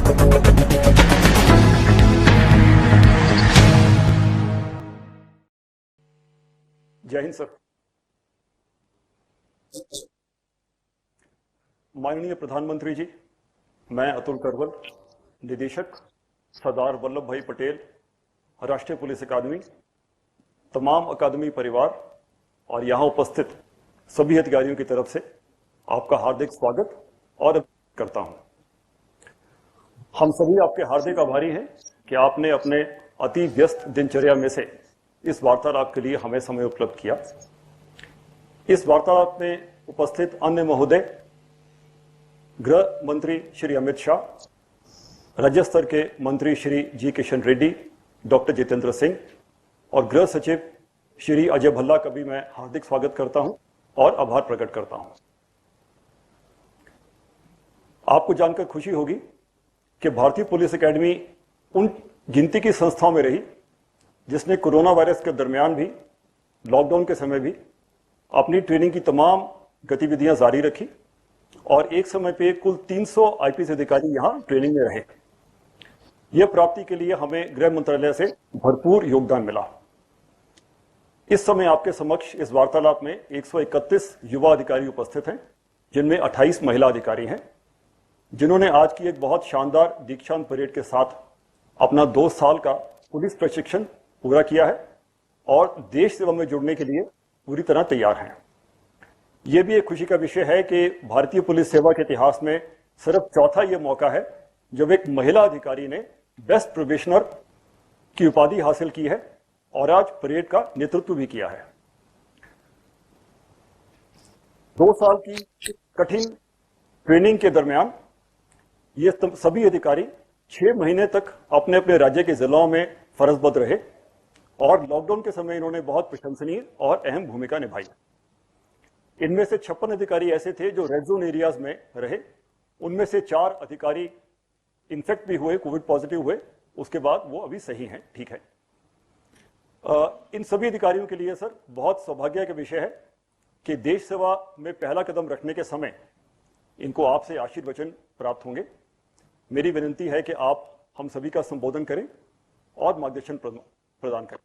जय हिंद सर। माननीय प्रधानमंत्री जी, मैं अतुल करवल, निदेशक सरदार वल्लभ भाई पटेल राष्ट्रीय पुलिस अकादमी, तमाम अकादमी परिवार और यहां उपस्थित सभी अधिकारियों की तरफ से आपका हार्दिक स्वागत और अभिनंदन करता हूं। हम सभी आपके हार्दिक आभारी हैं कि आपने अपने अति व्यस्त दिनचर्या में से इस वार्तालाप के लिए हमें समय उपलब्ध किया। इस वार्तालाप में उपस्थित अन्य महोदय, गृह मंत्री श्री अमित शाह, राज्य स्तर के मंत्री श्री जी किशन रेड्डी, डॉक्टर जितेंद्र सिंह और गृह सचिव श्री अजय भल्ला का भी मैं हार्दिक स्वागत करता हूं और आभार प्रकट करता हूं। आपको जानकर खुशी होगी कि भारतीय पुलिस अकादमी उन गिनती की संस्थाओं में रही जिसने कोरोना वायरस के दरमियान भी, लॉकडाउन के समय भी अपनी ट्रेनिंग की तमाम गतिविधियां जारी रखी और एक समय पे कुल 300 आईपीएस अधिकारी यहां ट्रेनिंग में रहे। यह प्राप्ति के लिए हमें गृह मंत्रालय से भरपूर योगदान मिला। इस समय आपके समक्ष इस वार्तालाप में 131 युवा अधिकारी उपस्थित हैं, जिनमें 28 महिला अधिकारी हैं, जिन्होंने आज की एक बहुत शानदार दीक्षांत परेड के साथ अपना 2 साल का पुलिस प्रशिक्षण पूरा किया है और देश सेवा में जुड़ने के लिए पूरी तरह तैयार हैं। यह भी एक खुशी का विषय है कि भारतीय पुलिस सेवा के इतिहास में सिर्फ चौथा यह मौका है जब एक महिला अधिकारी ने बेस्ट प्रोबेशनर की उपाधि हासिल की है और आज परेड का नेतृत्व भी किया है। 2 साल की कठिन ट्रेनिंग के दरमियान ये सभी अधिकारी 6 महीने तक अपने अपने राज्य के जिलों में फरजबद्ध रहे और लॉकडाउन के समय इन्होंने बहुत प्रशंसनीय और अहम भूमिका निभाई। इनमें से 56 अधिकारी ऐसे थे जो रेड जोन एरियाज में रहे। उनमें से 4 अधिकारी इन्फेक्ट भी हुए, कोविड पॉजिटिव हुए, उसके बाद वो अभी सही हैं, ठीक है। इन सभी अधिकारियों के लिए सर बहुत सौभाग्य का विषय है कि देश सेवा में पहला कदम रखने के समय इनको आपसे आशीर्वचन प्राप्त होंगे। मेरी विनती है कि आप हम सभी का संबोधन करें और मार्गदर्शन प्रदान करें।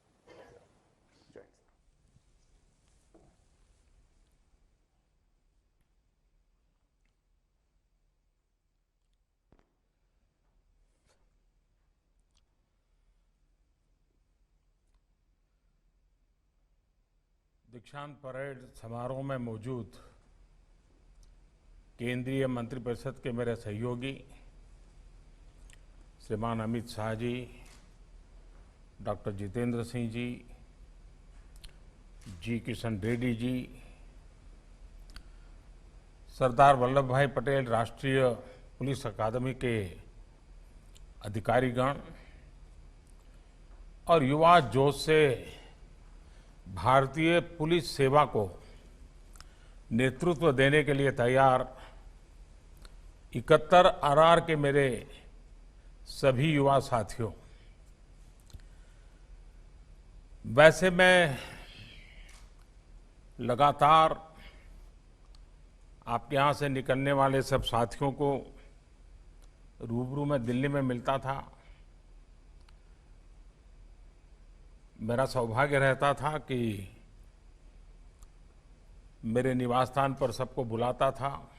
दीक्षांत परेड समारोह में मौजूद केंद्रीय मंत्रिपरिषद के मेरे सहयोगी श्रीमान अमित शाह जी, डॉक्टर जितेंद्र सिंह जी, जी किशन रेड्डी जी, सरदार वल्लभ भाई पटेल राष्ट्रीय पुलिस अकादमी के अधिकारीगण और युवा जोश से भारतीय पुलिस सेवा को नेतृत्व देने के लिए तैयार 71 आरआर के मेरे सभी युवा साथियों, वैसे मैं लगातार आपके यहाँ से निकलने वाले सब साथियों को रूबरू में दिल्ली में मिलता था। मेरा सौभाग्य रहता था कि मेरे निवास स्थान पर सबको बुलाता था,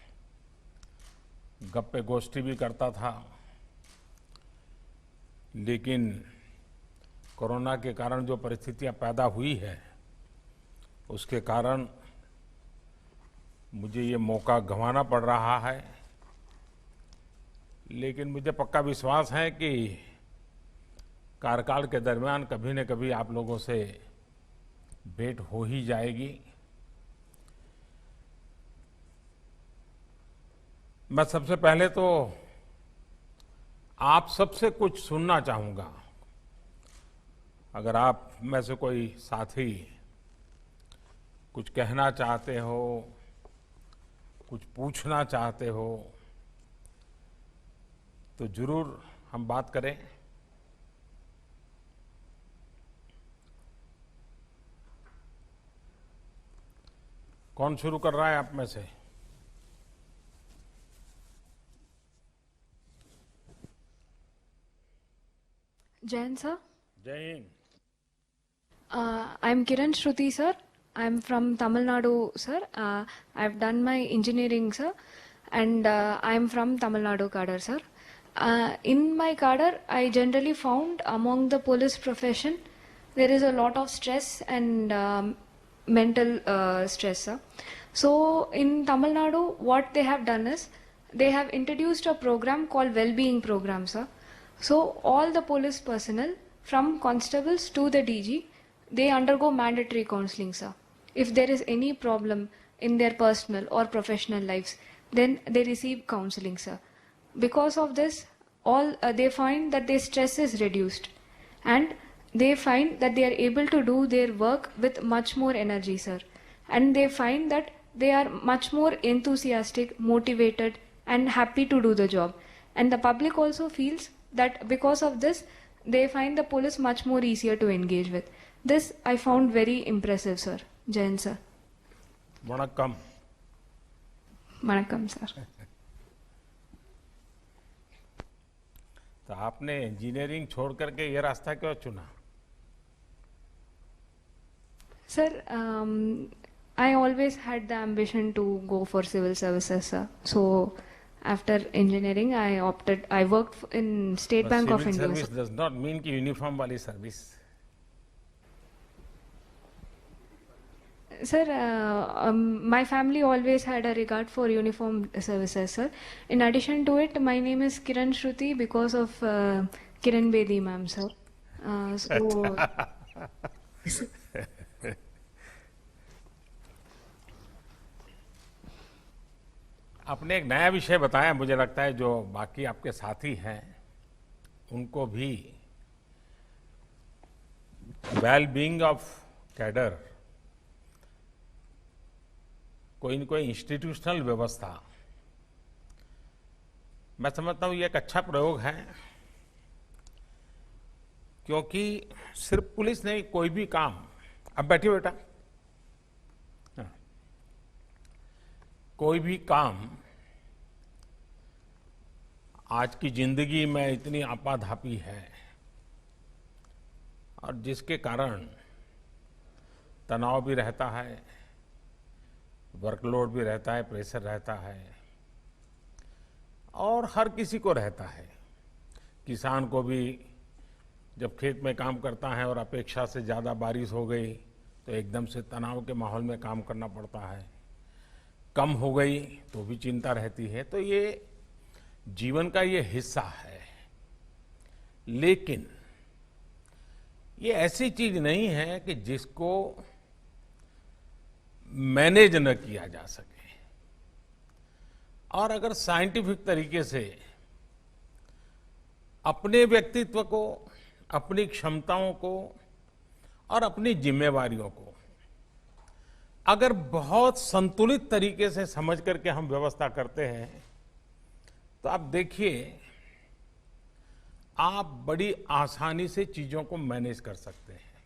गप्पे गोष्ठी भी करता था, लेकिन कोरोना के कारण जो परिस्थितियां पैदा हुई है उसके कारण मुझे ये मौका गंवाना पड़ रहा है। लेकिन मुझे पक्का विश्वास है कि कार्यकाल के दरमियान कभी न कभी आप लोगों से भेंट हो ही जाएगी। मैं सबसे पहले तो आप सबसे कुछ सुनना चाहूंगा। अगर आप में से कोई साथी कुछ कहना चाहते हो, कुछ पूछना चाहते हो, तो जरूर हम बात करें। कौन शुरू कर रहा है आप में से? Jain sir. जय Hind. I'm Kiran Shruti sir. I'm from Tamil Nadu sir. I've done my engineering sir, and I'm from Tamil Nadu cadre sir. In my cadre, I generally found among the police profession there is a lot of stress and mental stress sir. So in Tamil Nadu, what they have done is they have introduced a program called well-being program sir. So all the police personnel from constables to the DG, they undergo mandatory counseling sir. If there is any problem in their personal or professional lives, then they receive counseling sir. Because of this, all they find that their stress is reduced, and they find that they are able to do their work with much more energy sir, and they find that they are much more enthusiastic, motivated and happy to do the job. And the public also feels that because of this, they find the police much more easier to engage with. This I found very impressive sir. Jain sir. Vanakkam. Vanakkam sir. तो आपने engineering छोड़ करके ये रास्ता क्यों चुना? Sir, I always had the ambition to go for civil services, sir. So, after engineering, I worked in State Bank of civil India. Service does not mean कि uniform वाली service. Sir, my family always had a regard for uniform services, sir. In addition to it, my name is Kiran Shruti because of Kiran Bedi ma'am, sir. So, आपने एक नया विषय बताया, मुझे लगता है जो बाकी आपके साथी हैं उनको भी वेल बीइंग ऑफ कैडर, कोई न कोई इंस्टीट्यूशनल व्यवस्था, मैं समझता हूँ ये एक अच्छा प्रयोग है, क्योंकि सिर्फ पुलिस नहीं, कोई भी काम। अब बैठिए बेटा। हाँ। कोई भी काम आज की जिंदगी में इतनी आपाधापी है और जिसके कारण तनाव भी रहता है, वर्कलोड भी रहता है, प्रेशर रहता है और हर किसी को रहता है। किसान को भी जब खेत में काम करता है और अपेक्षा से ज़्यादा बारिश हो गई तो एकदम से तनाव के माहौल में काम करना पड़ता है, कम हो गई तो भी चिंता रहती है। तो ये जीवन का ये हिस्सा है, लेकिन ये ऐसी चीज नहीं है कि जिसको मैनेज न किया जा सके। और अगर साइंटिफिक तरीके से अपने व्यक्तित्व को, अपनी क्षमताओं को और अपनी जिम्मेवारियों को अगर बहुत संतुलित तरीके से समझ करके हम व्यवस्था करते हैं तो आप देखिए, आप बड़ी आसानी से चीजों को मैनेज कर सकते हैं।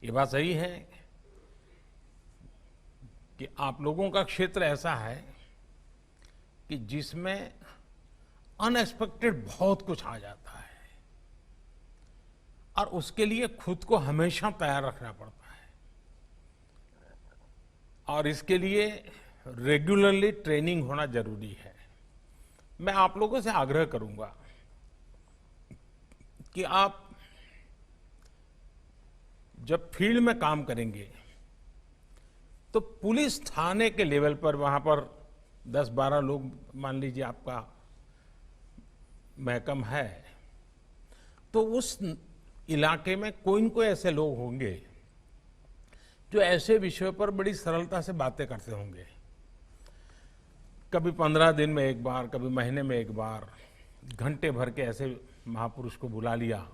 ये बात सही है कि आप लोगों का क्षेत्र ऐसा है कि जिसमें अनएक्सपेक्टेड बहुत कुछ आ जाता है और उसके लिए खुद को हमेशा तैयार रखना पड़ता है और इसके लिए रेगुलरली ट्रेनिंग होना जरूरी है। मैं आप लोगों से आग्रह करूंगा कि आप जब फील्ड में काम करेंगे तो पुलिस थाने के लेवल पर, वहां पर 10-12 लोग मान लीजिए आपका महकम है, तो उस इलाके में कोई न कोई ऐसे लोग होंगे जो ऐसे विषयों पर बड़ी सरलता से बातें करते होंगे। कभी 15 दिन में एक बार, कभी महीने में एक बार, घंटे भर के ऐसे महापुरुष को बुला लिया।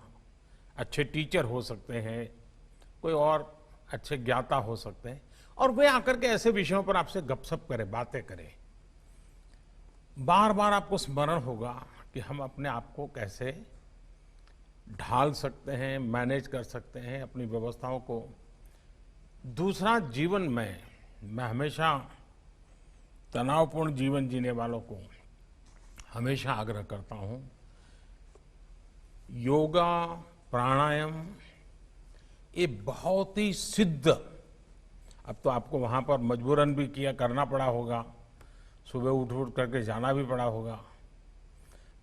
अच्छे टीचर हो सकते हैं, कोई और अच्छे ज्ञाता हो सकते हैं, और वे आकर के ऐसे विषयों पर आपसे गपशप करें, बातें करें। बार बार आपको स्मरण होगा कि हम अपने आप को कैसे ढाल सकते हैं, मैनेज कर सकते हैं अपनी व्यवस्थाओं को। दूसरा, जीवन में मैं हमेशा तनावपूर्ण जीवन जीने वालों को हमेशा आग्रह करता हूं योगा, प्राणायाम, ये बहुत ही सिद्ध, अब तो आपको वहां पर मजबूरन भी किया करना पड़ा होगा, सुबह उठ उठ करके जाना भी पड़ा होगा।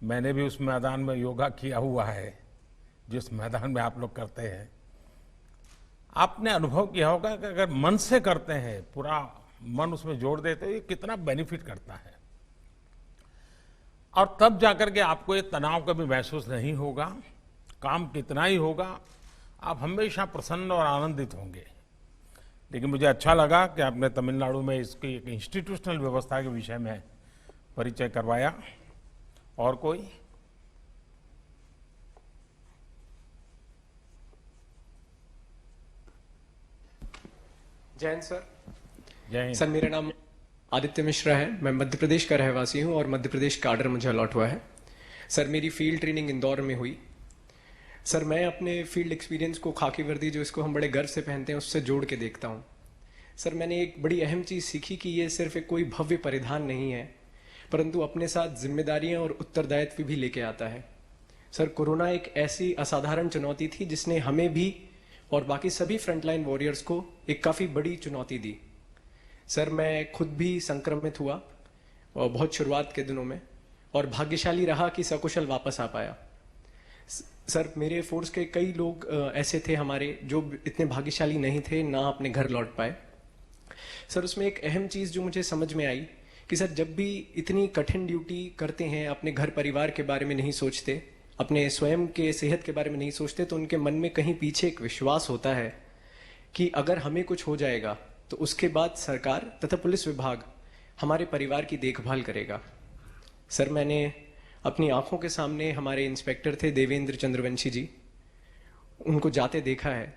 मैंने भी उस मैदान में योगा किया हुआ है जिस मैदान में आप लोग करते हैं। आपने अनुभव किया होगा कि अगर मन से करते हैं, पूरा मन उसमें जोड़ देते हैं, ये कितना बेनिफिट करता है। और तब जाकर के आपको ये तनाव कभी महसूस नहीं होगा, काम कितना ही होगा, आप हमेशा प्रसन्न और आनंदित होंगे। लेकिन मुझे अच्छा लगा कि आपने तमिलनाडु में इसकी एक इंस्टीट्यूशनल व्यवस्था के विषय में परिचय करवाया। और कोई? जय हिंद सर। जय हिंद। सर मेरा नाम आदित्य मिश्रा है, मैं मध्य प्रदेश का रहवासी हूं और मध्य प्रदेश का आर्डर मुझे अलॉट हुआ है। सर मेरी फील्ड ट्रेनिंग इंदौर में हुई। सर मैं अपने फील्ड एक्सपीरियंस को खाकी वर्दी जो इसको हम बड़े गर्व से पहनते हैं उससे जोड़ के देखता हूं। सर मैंने एक बड़ी अहम चीज़ सीखी कि ये सिर्फ एक कोई भव्य परिधान नहीं है, परंतु अपने साथ जिम्मेदारियां और उत्तरदायित्व भी लेके आता है। सर कोरोना एक ऐसी असाधारण चुनौती थी जिसने हमें भी और बाकी सभी फ्रंटलाइन वॉरियर्स को एक काफ़ी बड़ी चुनौती दी। सर मैं खुद भी संक्रमित हुआ और बहुत शुरुआत के दिनों में, और भाग्यशाली रहा कि सकुशल वापस आ पाया। सर मेरे फोर्स के कई लोग ऐसे थे हमारे जो इतने भाग्यशाली नहीं थे, ना अपने घर लौट पाए। सर उसमें एक अहम चीज़ जो मुझे समझ में आई कि सर जब भी इतनी कठिन ड्यूटी करते हैं, अपने घर परिवार के बारे में नहीं सोचते, अपने स्वयं के सेहत के बारे में नहीं सोचते, तो उनके मन में कहीं पीछे एक विश्वास होता है कि अगर हमें कुछ हो जाएगा तो उसके बाद सरकार तथा पुलिस विभाग हमारे परिवार की देखभाल करेगा। सर मैंने अपनी आंखों के सामने हमारे इंस्पेक्टर थे देवेंद्र चंद्रवंशी जी, उनको जाते देखा है।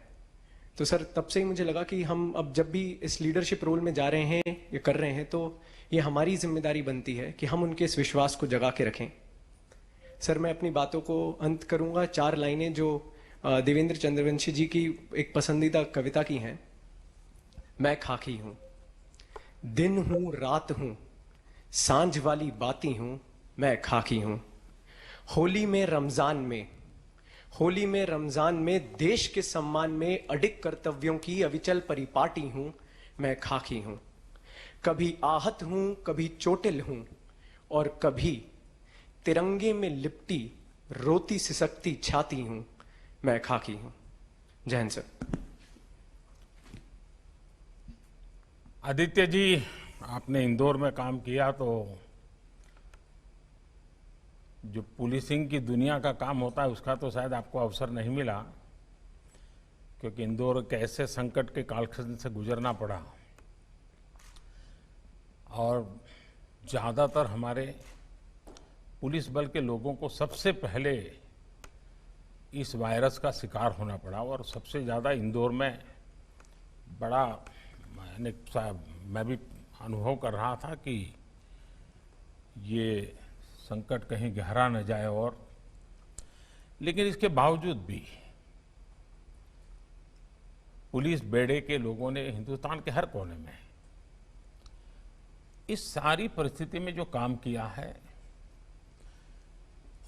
तो सर तब से ही मुझे लगा कि हम अब जब भी इस लीडरशिप रोल में जा रहे हैं या कर रहे हैं तो ये हमारी जिम्मेदारी बनती है कि हम उनके इस विश्वास को जगा के रखें। सर मैं अपनी बातों को अंत करूंगा 4 लाइनें जो देवेंद्र चंद्रवंशी जी की एक पसंदीदा कविता की हैं। मैं खाकी हूं, दिन हूं रात हूं, सांझ वाली बाती हूं, मैं खाकी हूं। होली में रमजान में देश के सम्मान में अडिग कर्तव्यों की अविचल परिपाटी हूं, मैं खाकी हूं। कभी आहत हूं, कभी चोटिल हूं, और कभी तिरंगे में लिपटी रोती सिसकती छाती हूं, मैं खाकी हूं। जय हिंद सर। आदित्य जी, आपने इंदौर में काम किया तो जो पुलिसिंग की दुनिया का काम होता है उसका तो शायद आपको अवसर नहीं मिला, क्योंकि इंदौर के ऐसे संकट के कालखंड से गुजरना पड़ा और ज़्यादातर हमारे पुलिस बल के लोगों को सबसे पहले इस वायरस का शिकार होना पड़ा। और सबसे ज़्यादा इंदौर में बड़ा मैं भी अनुभव कर रहा था कि ये संकट कहीं गहरा न जाए। और लेकिन इसके बावजूद भी पुलिस बेड़े के लोगों ने हिंदुस्तान के हर कोने में इस सारी परिस्थिति में जो काम किया है,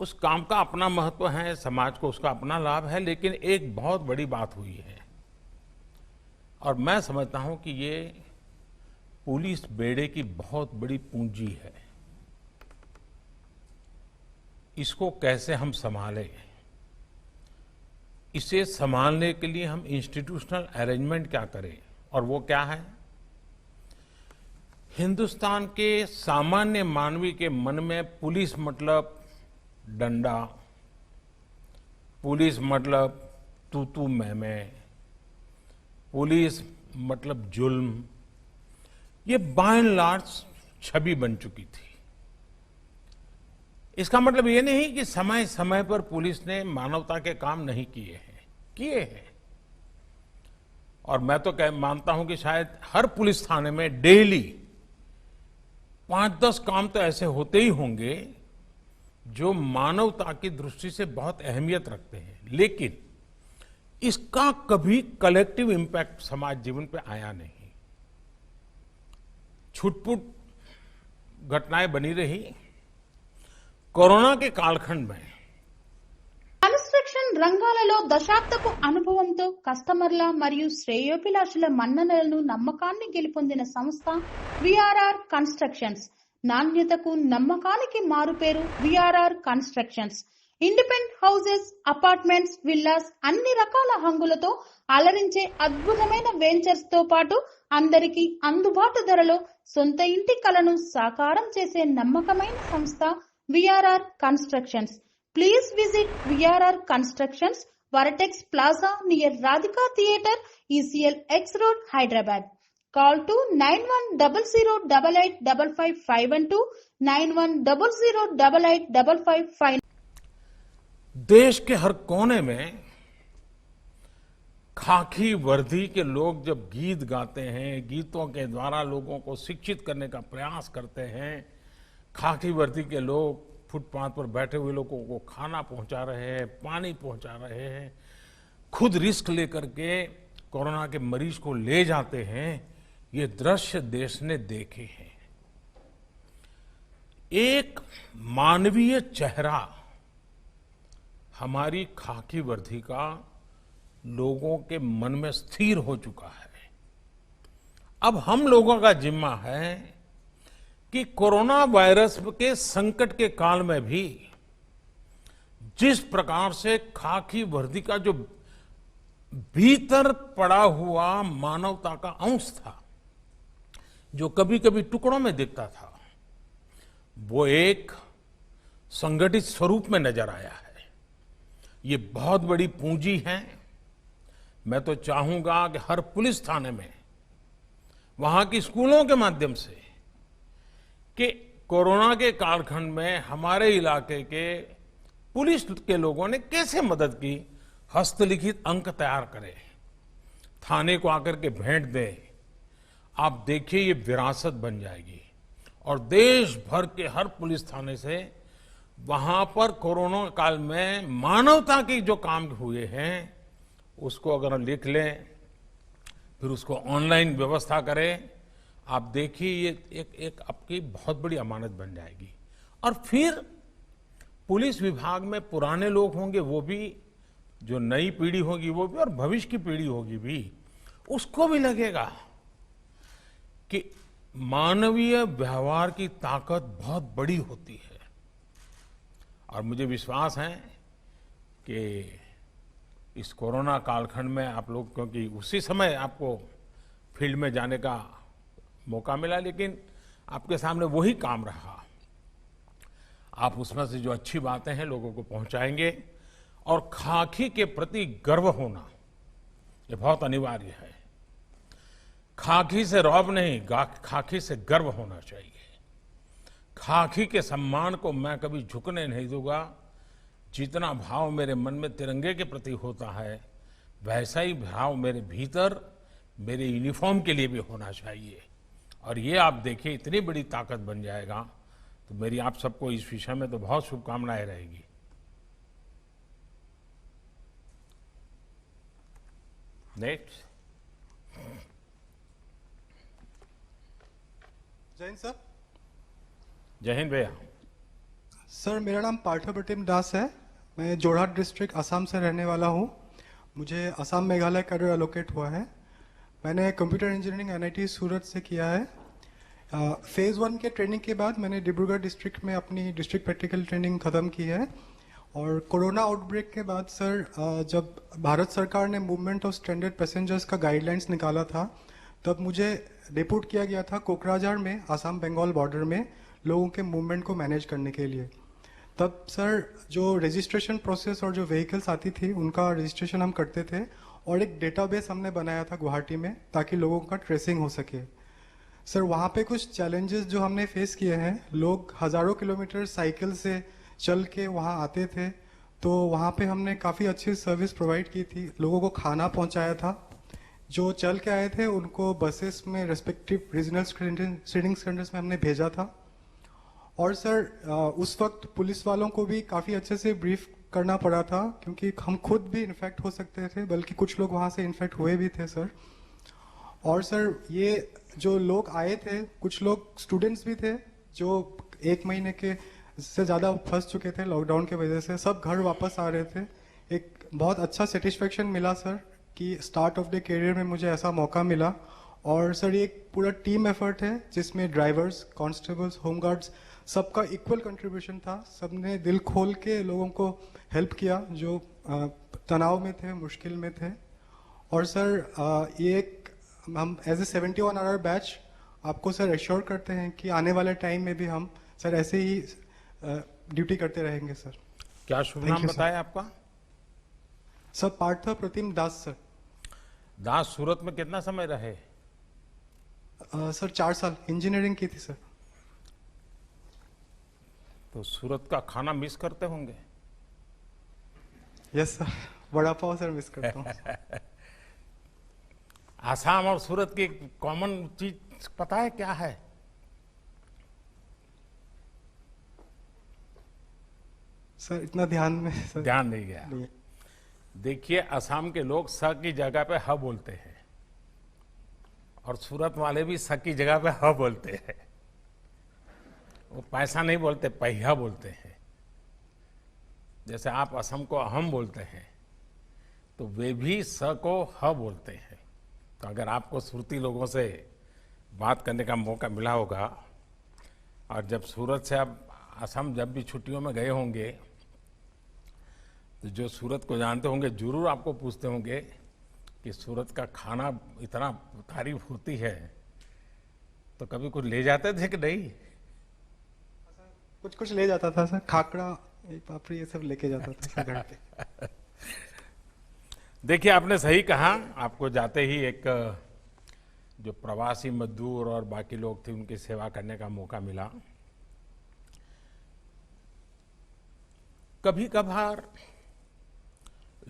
उस काम का अपना महत्व है, समाज को उसका अपना लाभ है। लेकिन एक बहुत बड़ी बात हुई है और मैं समझता हूं कि ये पुलिस बेड़े की बहुत बड़ी पूंजी है। इसको कैसे हम संभालें, इसे संभालने के लिए हम इंस्टीट्यूशनल अरेंजमेंट क्या करें, और वो क्या है? हिंदुस्तान के सामान्य मानवी के मन में पुलिस मतलब डंडा, पुलिस मतलब तू मैं, पुलिस मतलब जुल्म, ये बाय एंड लार्ज छवि बन चुकी थी। इसका मतलब ये नहीं कि समय समय पर पुलिस ने मानवता के काम नहीं किए हैं। और मैं तो मानता हूं कि शायद हर पुलिस थाने में डेली 5-10 काम तो ऐसे होते ही होंगे जो मानवता की दृष्टि से बहुत अहमियत रखते हैं, लेकिन इसका कभी कलेक्टिव इंपैक्ट समाज जीवन पे आया नहीं। छुटपुट घटनाएं बनी रही। कोरोना के कालखंड में రంగాలలో దశాబ్దపు అనుభవంతో కస్టమర్ల మరియు శ్రేయోభిలాషుల మన్ననలను నమ్మకాన్ని గెలుపొందిన సంస్థ విఆర్ఆర్ కన్స్ట్రక్షన్స్. నాణ్యతకు నమ్మకానికి మారుపేరు VRR constructions. Independent houses, apartments, villas అన్ని రకాల హంగులతో అలరించే అద్భుతమైన వెంచర్స్ తో పాటు అందరికీ అందుబాటు ధరలో సొంత ఇంటి కలను సాకారం చేసే నమ్మకమైన సంస్థ VRR constructions. Please visit VRR Constructions, Varatex Plaza near Radhika Theatre, ECL X Road, Hyderabad. Call to 9100885552, 9100885559. देश के हर कोने में खाकी वर्दी के लोग जब गीत गाते हैं, गीतों के द्वारा लोगों को शिक्षित करने का प्रयास करते हैं, खाकी वर्दी के लोग फुटपाथ पर बैठे हुए लोगों को खाना पहुंचा रहे हैं, पानी पहुंचा रहे हैं, खुद रिस्क लेकर के कोरोना के मरीज को ले जाते हैं, ये दृश्य देश ने देखे हैं। एक मानवीय चेहरा हमारी खाकी वर्दी का लोगों के मन में स्थिर हो चुका है। अब हम लोगों का जिम्मा है कि कोरोना वायरस के संकट के काल में भी जिस प्रकार से खाकी वर्दी का जो भीतर पड़ा हुआ मानवता का अंश था, जो कभी कभी टुकड़ों में दिखता था, वो एक संगठित स्वरूप में नजर आया है। ये बहुत बड़ी पूंजी है। मैं तो चाहूंगा कि हर पुलिस थाने में, वहां की स्कूलों के माध्यम से कि कोरोना के कालखंड में हमारे इलाके के पुलिस के लोगों ने कैसे मदद की, हस्तलिखित अंक तैयार करें, थाने को आकर के भेंट दें। आप देखिए ये विरासत बन जाएगी और देश भर के हर पुलिस थाने से वहां पर कोरोना काल में मानवता के जो काम हुए हैं उसको अगर लिख लें, फिर उसको ऑनलाइन व्यवस्था करें, आप देखिए ये एक आपकी बहुत बड़ी अमानत बन जाएगी। और फिर पुलिस विभाग में पुराने लोग होंगे, वो भी, जो नई पीढ़ी होगी वो भी, और भविष्य की पीढ़ी होगी भी, उसको भी लगेगा कि मानवीय व्यवहार की ताकत बहुत बड़ी होती है। और मुझे विश्वास है कि इस कोरोना कालखंड में आप लोग, क्योंकि उसी समय आपको फील्ड में जाने का मौका मिला, लेकिन आपके सामने वही काम रहा। आप उसमें से जो अच्छी बातें हैं लोगों को पहुंचाएंगे, और खाकी के प्रति गर्व होना ये बहुत अनिवार्य है। खाकी से रौब नहीं, खाकी से गर्व होना चाहिए। खाकी के सम्मान को मैं कभी झुकने नहीं दूंगा। जितना भाव मेरे मन में तिरंगे के प्रति होता है, वैसा ही भाव मेरे भीतर मेरे यूनिफॉर्म के लिए भी होना चाहिए। और ये आप देखिए इतनी बड़ी ताकत बन जाएगा, तो मेरी आप सबको इस विषय में तो बहुत शुभकामनाएं रहेगी। नेक्स्ट। जय हिंद सर। जय हिंद भैया। सर मेरा नाम पार्थप्रतिम दास है। मैं जोरहाट डिस्ट्रिक्ट असम से रहने वाला हूँ। मुझे असम मेघालय कैडर एलोकेट हुआ है। मैंने कंप्यूटर इंजीनियरिंग एनआईटी सूरत से किया है। फेज़ 1 के ट्रेनिंग के बाद मैंने डिब्रूगढ़ डिस्ट्रिक्ट में अपनी डिस्ट्रिक्ट प्रैक्टिकल ट्रेनिंग ख़त्म की है। और कोरोना आउटब्रेक के बाद सर जब भारत सरकार ने मूवमेंट ऑफ स्ट्रैंडेड पैसेंजर्स का गाइडलाइंस निकाला था, तब मुझे डिप्यूट किया गया था कोकराझार में, आसाम बंगाल बॉर्डर में, लोगों के मूवमेंट को मैनेज करने के लिए। तब सर जो रजिस्ट्रेशन प्रोसेस और जो व्हीकल्स आती थी उनका रजिस्ट्रेशन हम करते थे, और एक डेटाबेस हमने बनाया था गुवाहाटी में ताकि लोगों का ट्रेसिंग हो सके। सर वहाँ पे कुछ चैलेंजेस जो हमने फेस किए हैं, लोग हज़ारों किलोमीटर साइकिल से चल के वहाँ आते थे, तो वहाँ पे हमने काफ़ी अच्छी सर्विस प्रोवाइड की थी। लोगों को खाना पहुँचाया था। जो चल के आए थे उनको बसेस में रेस्पेक्टिव रीजनल ट्रेनिंग सेंटर्स में हमने भेजा था। और सर उस वक्त पुलिस वालों को भी काफ़ी अच्छे से ब्रीफ करना पड़ा था, क्योंकि हम खुद भी इन्फेक्ट हो सकते थे, बल्कि कुछ लोग वहाँ से इन्फेक्ट हुए भी थे सर। और सर ये जो लोग आए थे, कुछ लोग स्टूडेंट्स भी थे जो 1 महीने के से ज़्यादा फंस चुके थे लॉकडाउन के वजह से, सब घर वापस आ रहे थे। एक बहुत अच्छा सेटिस्फेक्शन मिला सर कि स्टार्ट ऑफ द करियर में मुझे ऐसा मौका मिला। और सर ये एक पूरा टीम एफर्ट है जिसमें ड्राइवर्स, कांस्टेबल्स, होमगार्ड्स सबका इक्वल कंट्रीब्यूशन था। सबने दिल खोल के लोगों को हेल्प किया जो तनाव में थे, मुश्किल में थे। और सर ये एक हम एज ए 71 आवर बैच आपको सर एश्योर करते हैं कि आने वाले टाइम में भी हम सर ऐसे ही ड्यूटी करते रहेंगे सर। क्या शुभ Thank नाम you, sir. बताया आपका? सर पार्थ प्रतिम दास सर। दास सूरत में कितना समय रहे? सर 4 साल इंजीनियरिंग की थी सर। तो सूरत का खाना मिस करते होंगे? Yes sir, vada pav sir miss करता हूँ। आसाम और सूरत की कॉमन चीज पता है क्या है? सर इतना ध्यान में सर ध्यान नहीं गया। नहीं। देखिए, असम के लोग स की जगह पे ह बोलते हैं और सूरत वाले भी स की जगह पे ह बोलते हैं। वो पैसा नहीं बोलते, पहिया बोलते हैं। जैसे आप असम को अहम बोलते हैं तो वे भी स को ह बोलते हैं। तो अगर आपको सुरती लोगों से बात करने का मौका मिला होगा और जब सूरत से आप असम जब भी छुट्टियों में गए होंगे तो जो सूरत को जानते होंगे जरूर आपको पूछते होंगे कि सूरत का खाना इतना तारीफ होती है, तो कभी कुछ ले जाते थे कि नहीं? कुछ कुछ ले जाता था सर, खाकड़ा, एक पापड़ी, ये सब लेके जाता था सर घर पे। देखिए, आपने सही कहा। आपको जाते ही एक जो प्रवासी मजदूर और बाकी लोग थे उनकी सेवा करने का मौका मिला। कभी कभार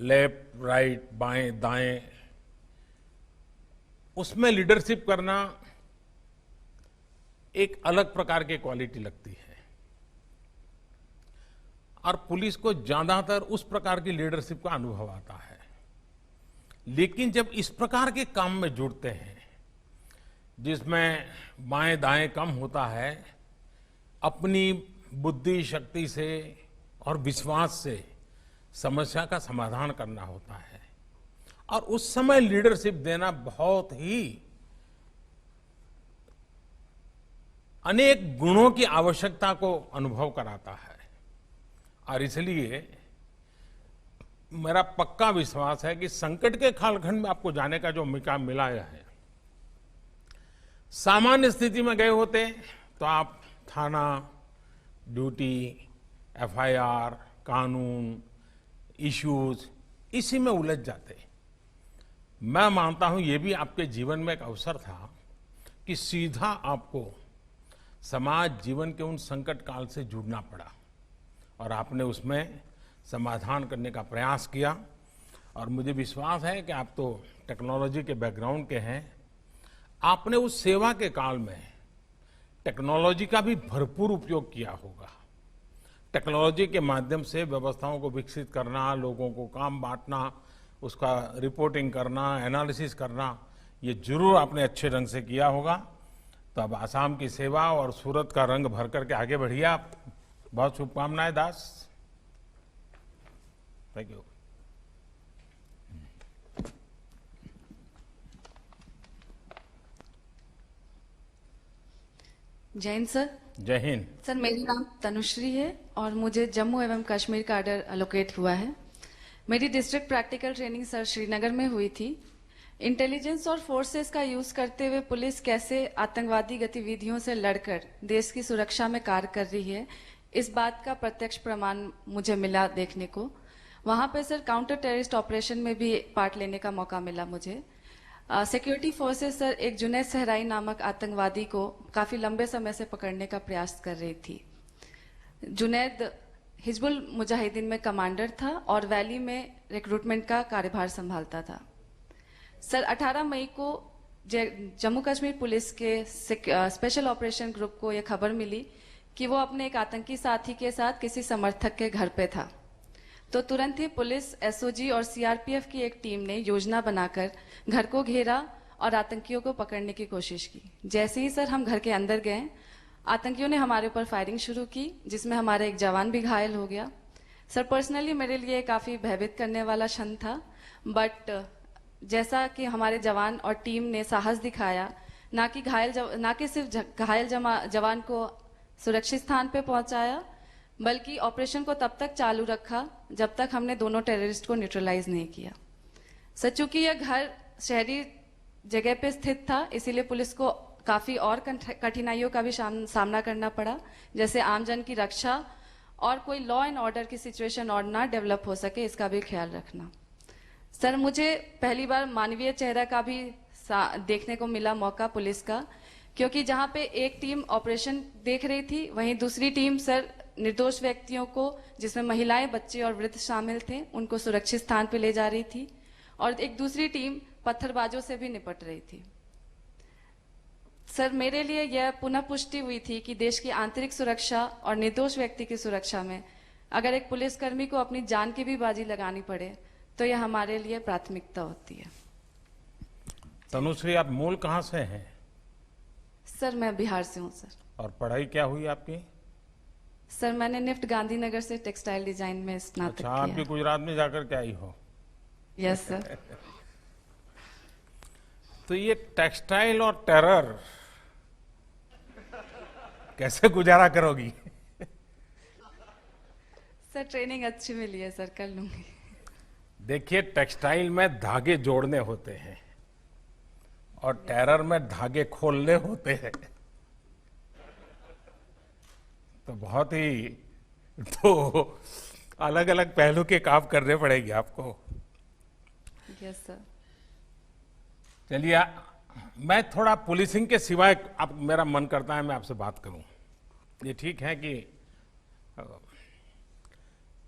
लेफ्ट, राइट, बाएं, दाएं, उसमें लीडरशिप करना एक अलग प्रकार की क्वालिटी लगती है और पुलिस को ज्यादातर उस प्रकार की लीडरशिप का अनुभव आता है। लेकिन जब इस प्रकार के काम में जुड़ते हैं जिसमें बाएं दाएं कम होता है, अपनी बुद्धि शक्ति से और विश्वास से समस्या का समाधान करना होता है और उस समय लीडरशिप देना बहुत ही अनेक गुणों की आवश्यकता को अनुभव कराता है। और इसलिए मेरा पक्का विश्वास है कि संकट के कालखंड में आपको जाने का जो मौका मिला है, सामान्य स्थिति में गए होते तो आप थाना, ड्यूटी, एफआईआर, कानून, इश्यूज, इसी में उलझ जाते। मैं मानता हूं ये भी आपके जीवन में एक अवसर था कि सीधा आपको समाज जीवन के उन संकट काल से जुड़ना पड़ा और आपने उसमें समाधान करने का प्रयास किया। और मुझे विश्वास है कि आप तो टेक्नोलॉजी के बैकग्राउंड के हैं, आपने उस सेवा के काल में टेक्नोलॉजी का भी भरपूर उपयोग किया होगा। टेक्नोलॉजी के माध्यम से व्यवस्थाओं को विकसित करना, लोगों को काम बांटना, उसका रिपोर्टिंग करना, एनालिसिस करना, ये जरूर आपने अच्छे ढंग से किया होगा। तो अब आसाम की सेवा और सूरत का रंग भर करके आगे बढ़िए आप। बहुत शुभकामनाएं दास। Thank you. जय हिंद सर। जय हिंद। सर, मेरा नाम तनुश्री है और मुझे जम्मू एवं कश्मीर का ऑर्डर एलोकेट हुआ है। मेरी district practical training sir Srinagar में हुई थी। इंटेलिजेंस और फोर्सेस का यूज करते हुए पुलिस कैसे आतंकवादी गतिविधियों से लड़कर देश की सुरक्षा में कार्य कर रही है, इस बात का प्रत्यक्ष प्रमाण मुझे मिला देखने को। वहां पे सर काउंटर टेररिस्ट ऑपरेशन में भी पार्ट लेने का मौका मिला मुझे। सिक्योरिटी फोर्सेस सर एक जुनैद सहराई नामक आतंकवादी को काफी लंबे समय से पकड़ने का प्रयास कर रही थी। जुनैद हिजबुल मुजाहिदीन में कमांडर था और वैली में रिक्रूटमेंट का कार्यभार संभालता था। सर 18 मई को जम्मू कश्मीर पुलिस के स्पेशल ऑपरेशन ग्रुप को यह खबर मिली कि वो अपने एक आतंकी साथी के साथ किसी समर्थक के घर पे था। तो तुरंत ही पुलिस, एसओजी और सीआरपीएफ की एक टीम ने योजना बनाकर घर को घेरा और आतंकियों को पकड़ने की कोशिश की। जैसे ही सर हम घर के अंदर गए, आतंकियों ने हमारे ऊपर फायरिंग शुरू की, जिसमें हमारा एक जवान भी घायल हो गया। सर पर्सनली मेरे लिए काफ़ी भयभीत करने वाला क्षण था, बट जैसा कि हमारे जवान और टीम ने साहस दिखाया, ना कि सिर्फ घायल जवान को सुरक्षित स्थान पे पहुंचाया, बल्कि ऑपरेशन को तब तक चालू रखा जब तक हमने दोनों टेररिस्ट को न्यूट्रलाइज नहीं किया। सर चूंकि यह घर शहरी जगह पे स्थित था, इसीलिए पुलिस को काफी और कठिनाइयों का भी सामना करना पड़ा, जैसे आमजन की रक्षा और कोई लॉ एंड ऑर्डर की सिचुएशन और ना डेवलप हो सके, इसका भी ख्याल रखना। सर मुझे पहली बार मानवीय चेहरा का भी देखने को मिला मौका पुलिस का, क्योंकि जहां पे एक टीम ऑपरेशन देख रही थी, वहीं दूसरी टीम सर निर्दोष व्यक्तियों को, जिसमें महिलाएं, बच्चे और वृद्ध शामिल थे, उनको सुरक्षित स्थान पे ले जा रही थी, और एक दूसरी टीम पत्थरबाजों से भी निपट रही थी। सर मेरे लिए यह पुनः पुष्टि हुई थी कि देश की आंतरिक सुरक्षा और निर्दोष व्यक्ति की सुरक्षा में अगर एक पुलिसकर्मी को अपनी जान की भी बाजी लगानी पड़े तो यह हमारे लिए प्राथमिकता होती है। तनुश्री, आप मूल कहाँ से हैं? सर मैं बिहार से हूँ सर। और पढ़ाई क्या हुई आपकी? सर मैंने निफ्ट गांधीनगर से टेक्सटाइल डिजाइन में स्नातक अच्छा, किया। आप भी गुजरात में जाकर के आई हो? Yes sir. तो ये टेक्सटाइल और टेरर कैसे गुजारा करोगी? सर ट्रेनिंग अच्छी मिली है सर, कर लूंगी। देखिए, टेक्सटाइल में धागे जोड़ने होते हैं और टेरर में धागे खोलने होते हैं, तो बहुत ही तो अलग अलग पहलू के काम करने पड़ेंगे आपको। Yes sir. चलिए, मैं थोड़ा पुलिसिंग के सिवाय, अब मेरा मन करता है मैं आपसे बात करूं। ये ठीक है कि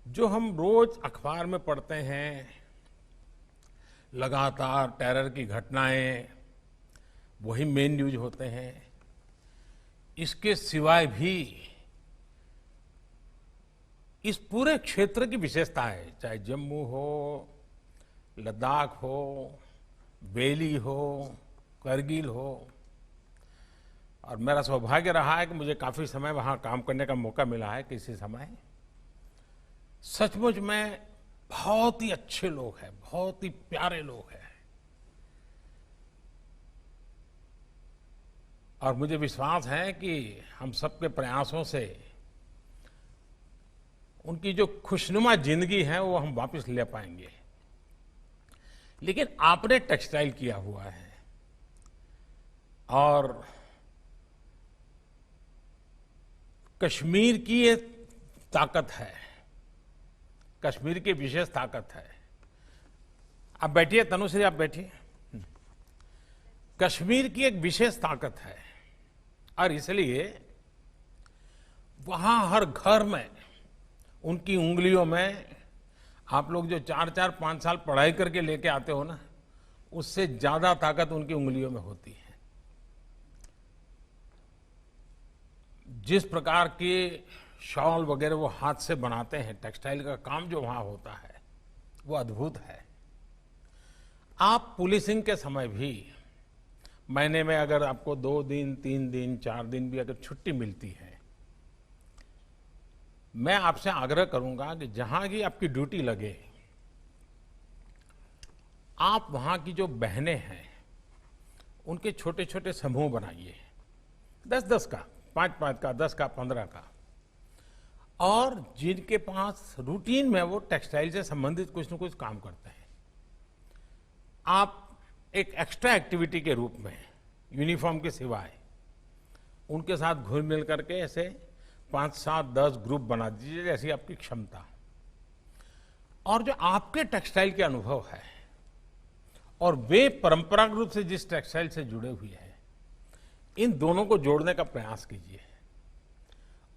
जो हम रोज अखबार में पढ़ते हैं, लगातार टेरर की घटनाएं, वही मेन न्यूज होते हैं। इसके सिवाय भी इस पूरे क्षेत्र की विशेषता है, चाहे जम्मू हो, लद्दाख हो, बेली हो, करगिल हो, और मेरा सौभाग्य रहा है कि मुझे काफी समय वहां काम करने का मौका मिला है किसी समय। सचमुच में बहुत ही अच्छे लोग हैं, बहुत ही प्यारे लोग हैं, और मुझे विश्वास है कि हम सबके प्रयासों से उनकी जो खुशनुमा जिंदगी है वो हम वापस ले पाएंगे। लेकिन आपने टेक्सटाइल किया हुआ है और कश्मीर की ये ताकत है, कश्मीर की विशेष ताकत है। आप बैठिए तनुश्री, आप बैठिए। कश्मीर की एक विशेष ताकत है और इसलिए वहां हर घर में, उनकी उंगलियों में, आप लोग जो 4-4, 5 साल पढ़ाई करके लेके आते हो ना, उससे ज्यादा ताकत उनकी उंगलियों में होती है। जिस प्रकार के शॉल वगैरह वो हाथ से बनाते हैं, टेक्सटाइल का काम जो वहां होता है वो अद्भुत है। आप पुलिसिंग के समय भी महीने में अगर आपको 2 दिन, 3 दिन, 4 दिन भी अगर छुट्टी मिलती है, मैं आपसे आग्रह करूंगा कि जहां की आपकी ड्यूटी लगे, आप वहां की जो बहनें हैं उनके छोटे छोटे समूह बनाइए, 10-10 का, 5-5 का, 10 का, 15 का, और जिनके पास रूटीन में वो टेक्सटाइल से संबंधित कुछ न कुछ काम करते हैं, आप एक एक्स्ट्रा एक्टिविटी के रूप में यूनिफॉर्म के सिवाय उनके साथ घुल मिल करके ऐसे 5, 7, 10 ग्रुप बना दीजिए, जैसी आपकी क्षमता। और जो आपके टेक्सटाइल के अनुभव है और वे परंपरागत रूप से जिस टेक्सटाइल से जुड़े हुए हैं, इन दोनों को जोड़ने का प्रयास कीजिए।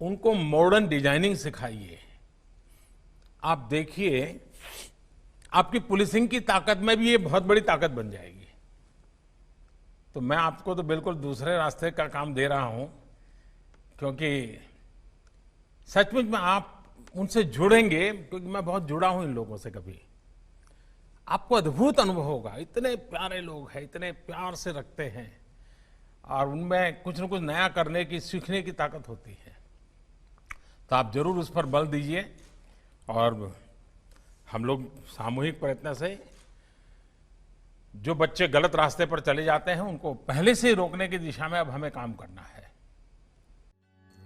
उनको मॉडर्न डिजाइनिंग सिखाइए। आप देखिए, आपकी पुलिसिंग की ताकत में भी ये बहुत बड़ी ताकत बन जाएगी। तो मैं आपको तो बिल्कुल दूसरे रास्ते का काम दे रहा हूं, क्योंकि सचमुच में आप उनसे जुड़ेंगे, क्योंकि मैं बहुत जुड़ा हूं इन लोगों से। कभी आपको अद्भुत अनुभव होगा। इतने प्यारे लोग हैं, इतने प्यार से रखते हैं, और उनमें कुछ न कुछ नया करने की, सीखने की ताकत होती है। तो आप जरूर उस पर बल दीजिए और हम लोग सामूहिक प्रयत्न से जो बच्चे गलत रास्ते पर चले जाते हैं उनको पहले से ही रोकने की दिशा में अब हमें काम करना है।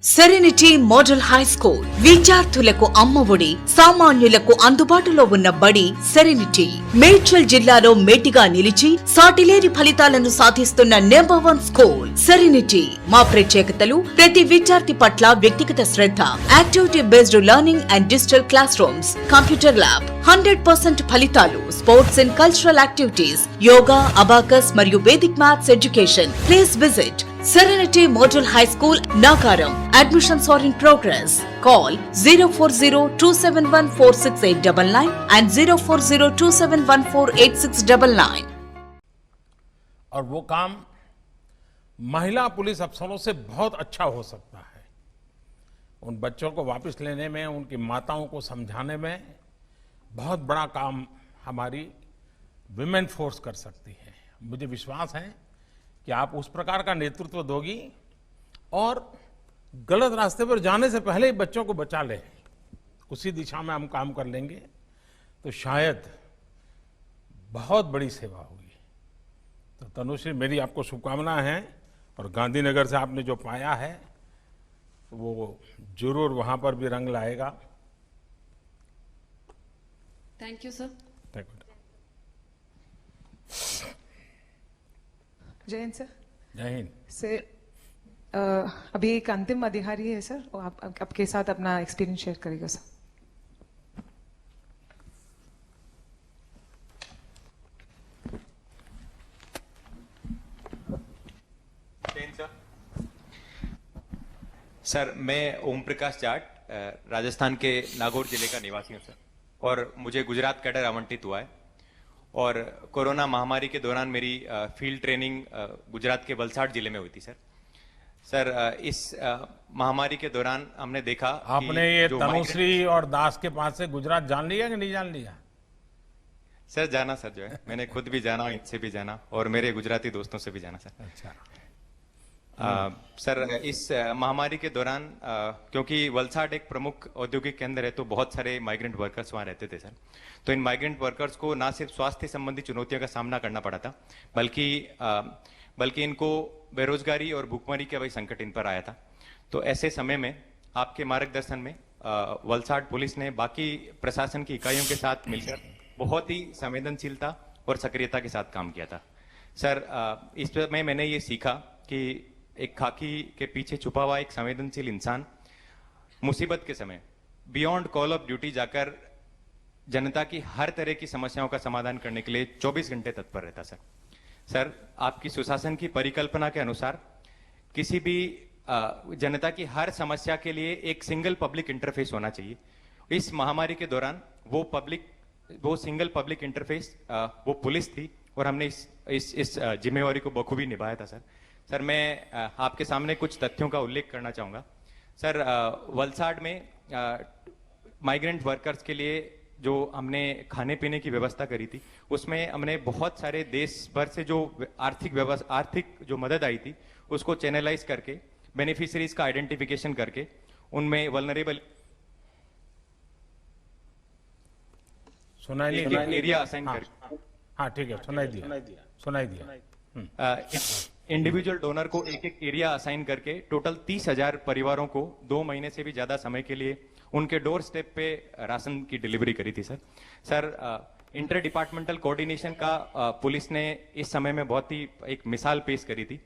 సెరెనిటీ మోడల్ హై స్కూల్ విద్యార్థులకు అమ్మఒడి, సామాన్యులకు అందుబాటులో ఉన్న బడి సెరెనిటీ. మేడ్చల్ జిల్లాలో మేటిగా నిలిచి సాటిలేని ఫలితాలను సాధిస్తున్న #1 స్కూల్ సెరెనిటీ. మా ప్రత్యేకతలు ప్రతి విద్యార్థి పట్ల వ్యక్తిగత శ్రద్ధ, activity based learning and digital class rooms, computer lab, 100% ఫలితాలు, sports and cultural activities, yoga, abacus మరియు Vedic maths education. Please visit Serenity Model High School, Nagaram. Admissions are in progress. Call 04027146899 and 04027148699. और वो काम महिला police अफसरों से बहुत अच्छा हो सकता है। उन बच्चों को वापस लेने में, उनकी माताओं को समझाने में बहुत बड़ा काम हमारी विमेन फोर्स कर सकती है। मुझे विश्वास है कि आप उस प्रकार का नेतृत्व दोगी और गलत रास्ते पर जाने से पहले ही बच्चों को बचा ले, उसी दिशा में हम काम कर लेंगे तो शायद बहुत बड़ी सेवा होगी। तो तनुश्री, मेरी आपको शुभकामनाएं हैं और गांधीनगर से आपने जो पाया है वो जरूर वहां पर भी रंग लाएगा। Thank you sir. Thank you. जय हिंद सर। जय हिंद सर, अभी एक अंतिम अधिकारी है सर, वो आपके साथ अपना एक्सपीरियंस शेयर करेगा सर। सर, मैं ओम प्रकाश जाट राजस्थान के नागौर जिले का निवासी हूं सर, और मुझे गुजरात कैडर आवंटित हुआ है। और कोरोना महामारी के दौरान मेरी फील्ड ट्रेनिंग गुजरात के वलसाड जिले में हुई थी सर। सर, इस महामारी के दौरान हमने देखा आपने ये तनुश्री और दास के पास से गुजरात जान लिया कि नहीं जान लिया? सर जाना सर, जो है मैंने खुद भी जाना, इनसे भी जाना और मेरे गुजराती दोस्तों से भी जाना सर। अच्छा। सर, इस महामारी के दौरान क्योंकि वलसाड एक प्रमुख औद्योगिक केंद्र है तो बहुत सारे माइग्रेंट वर्कर्स वहां रहते थे सर। तो इन माइग्रेंट वर्कर्स को ना सिर्फ स्वास्थ्य संबंधी चुनौतियों का सामना करना पड़ा था, बल्कि इनको बेरोजगारी और भूखमरी का भी संकट इन पर आया था। तो ऐसे समय में आपके मार्गदर्शन में वलसाड पुलिस ने बाकी प्रशासन की इकाइयों के साथ मिलकर बहुत ही संवेदनशीलता और सक्रियता के साथ काम किया था। सर, इसमें मैंने ये सीखा कि एक खाकी के पीछे छुपा हुआ एक संवेदनशील इंसान मुसीबत के समय बियॉन्ड कॉल ऑफ ड्यूटी जाकर जनता की हर तरह की समस्याओं का समाधान करने के लिए 24 घंटे तत्पर रहता सर। सर, आपकी सुशासन की परिकल्पना के अनुसार किसी भी जनता की हर समस्या के लिए एक सिंगल पब्लिक इंटरफेस होना चाहिए। इस महामारी के दौरान वो सिंगल पब्लिक इंटरफेस वो पुलिस थी और हमने इस जिम्मेवारी को बखूबी निभाया था सर। सर, मैं आपके सामने कुछ तथ्यों का उल्लेख करना चाहूंगा। सर, वलसाड में माइग्रेंट वर्कर्स के लिए जो हमने खाने पीने की व्यवस्था करी थी उसमें हमने बहुत सारे देश भर से जो आर्थिक जो मदद आई थी उसको चैनलाइज करके बेनिफिशियरीज का आइडेंटिफिकेशन करके उनमें वल्नरेबल एरिया असाइन कर, हाँ ठीक है, सुनाई दिया। इंडिविजुअल डोनर को एक एरिया असाइन करके टोटल 30,000 परिवारों को 2 महीने से भी ज्यादा समय के लिए उनके डोर स्टेप पे राशन की डिलीवरी करी थी sir. Sir, inter departmental coordination का पुलिस ने इस समय में बहुत ही एक मिसाल पेश करी थी।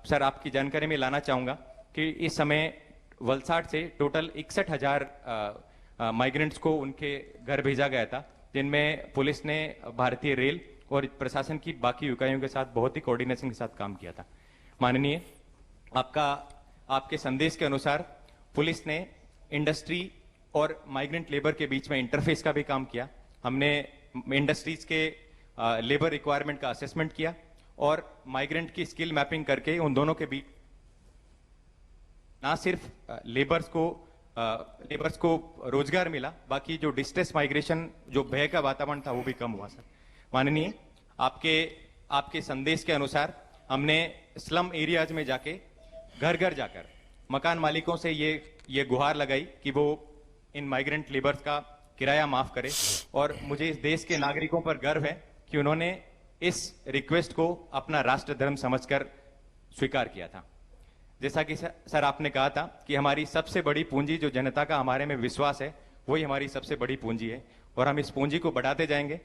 सर, आपकी जानकारी में लाना चाहूंगा कि इस समय वलसाड से टोटल 61,000 माइग्रेंट्स को उनके घर भेजा गया था, जिनमें पुलिस ने भारतीय रेल और प्रशासन की बाकी इकाइयों के साथ बहुत ही कोऑर्डिनेशन के साथ काम किया था। माननीय, आपके संदेश के अनुसार पुलिस ने इंडस्ट्री और माइग्रेंट लेबर के बीच में इंटरफेस का भी काम किया। हमने इंडस्ट्रीज के लेबर रिक्वायरमेंट का असेसमेंट किया और माइग्रेंट की स्किल मैपिंग करके उन दोनों के बीच ना सिर्फ लेबर्स को रोजगार मिला, बाकी जो डिस्ट्रेस माइग्रेशन, जो भय का वातावरण था वो भी कम हुआ सर। माननीय, आपके संदेश के अनुसार हमने स्लम एरियाज में जाके घर घर जाकर मकान मालिकों से ये गुहार लगाई कि वो इन माइग्रेंट लेबर्स का किराया माफ करे। और मुझे इस देश के नागरिकों पर गर्व है कि उन्होंने इस रिक्वेस्ट को अपना राष्ट्र धर्म समझकर स्वीकार किया था। जैसा कि सर आपने कहा था कि हमारी सबसे बड़ी पूंजी जो जनता का हमारे में विश्वास है, वही हमारी सबसे बड़ी पूंजी है और हम इस पूंजी को बढ़ाते जाएंगे।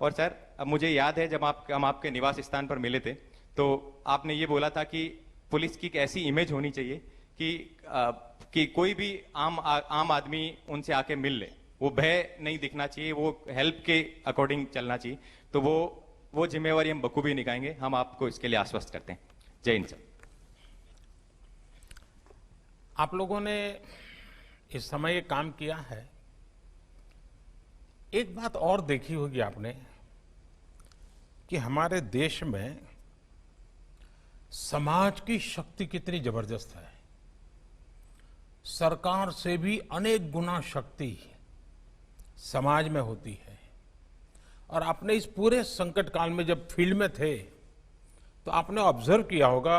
और सर, अब मुझे याद है जब हम आपके निवास स्थान पर मिले थे तो आपने ये बोला था कि पुलिस की एक ऐसी इमेज होनी चाहिए कि कोई भी आम आदमी उनसे आके मिल ले, वो भय नहीं दिखना चाहिए, वो हेल्प के अकॉर्डिंग चलना चाहिए। तो वो जिम्मेवारी हम बखूबी निभाएंगे। हम आपको इसके लिए आश्वस्त करते हैं। जय हिंद सर। आप लोगों ने इस समय ये काम किया है। एक बात और देखी होगी आपने कि हमारे देश में समाज की शक्ति कितनी जबरदस्त है। सरकार से भी अनेक गुना शक्ति समाज में होती है। और आपने इस पूरे संकट काल में जब फील्ड में थे तो आपने ऑब्जर्व किया होगा,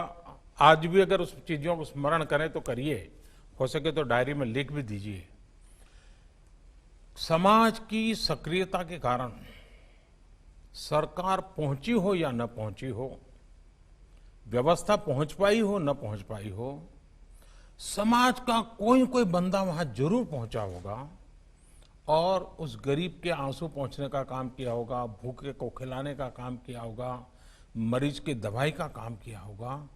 आज भी अगर उस चीजों को स्मरण करें तो करिए, हो सके तो डायरी में लिख भी दीजिए। समाज की सक्रियता के कारण सरकार पहुंची हो या न पहुंची हो, व्यवस्था पहुंच पाई हो न पहुंच पाई हो, समाज का कोई बंदा वहां जरूर पहुंचा होगा और उस गरीब के आंसू पहुंचने का काम किया होगा, भूखे को खिलाने का काम किया होगा, मरीज की दवाई का काम किया होगा।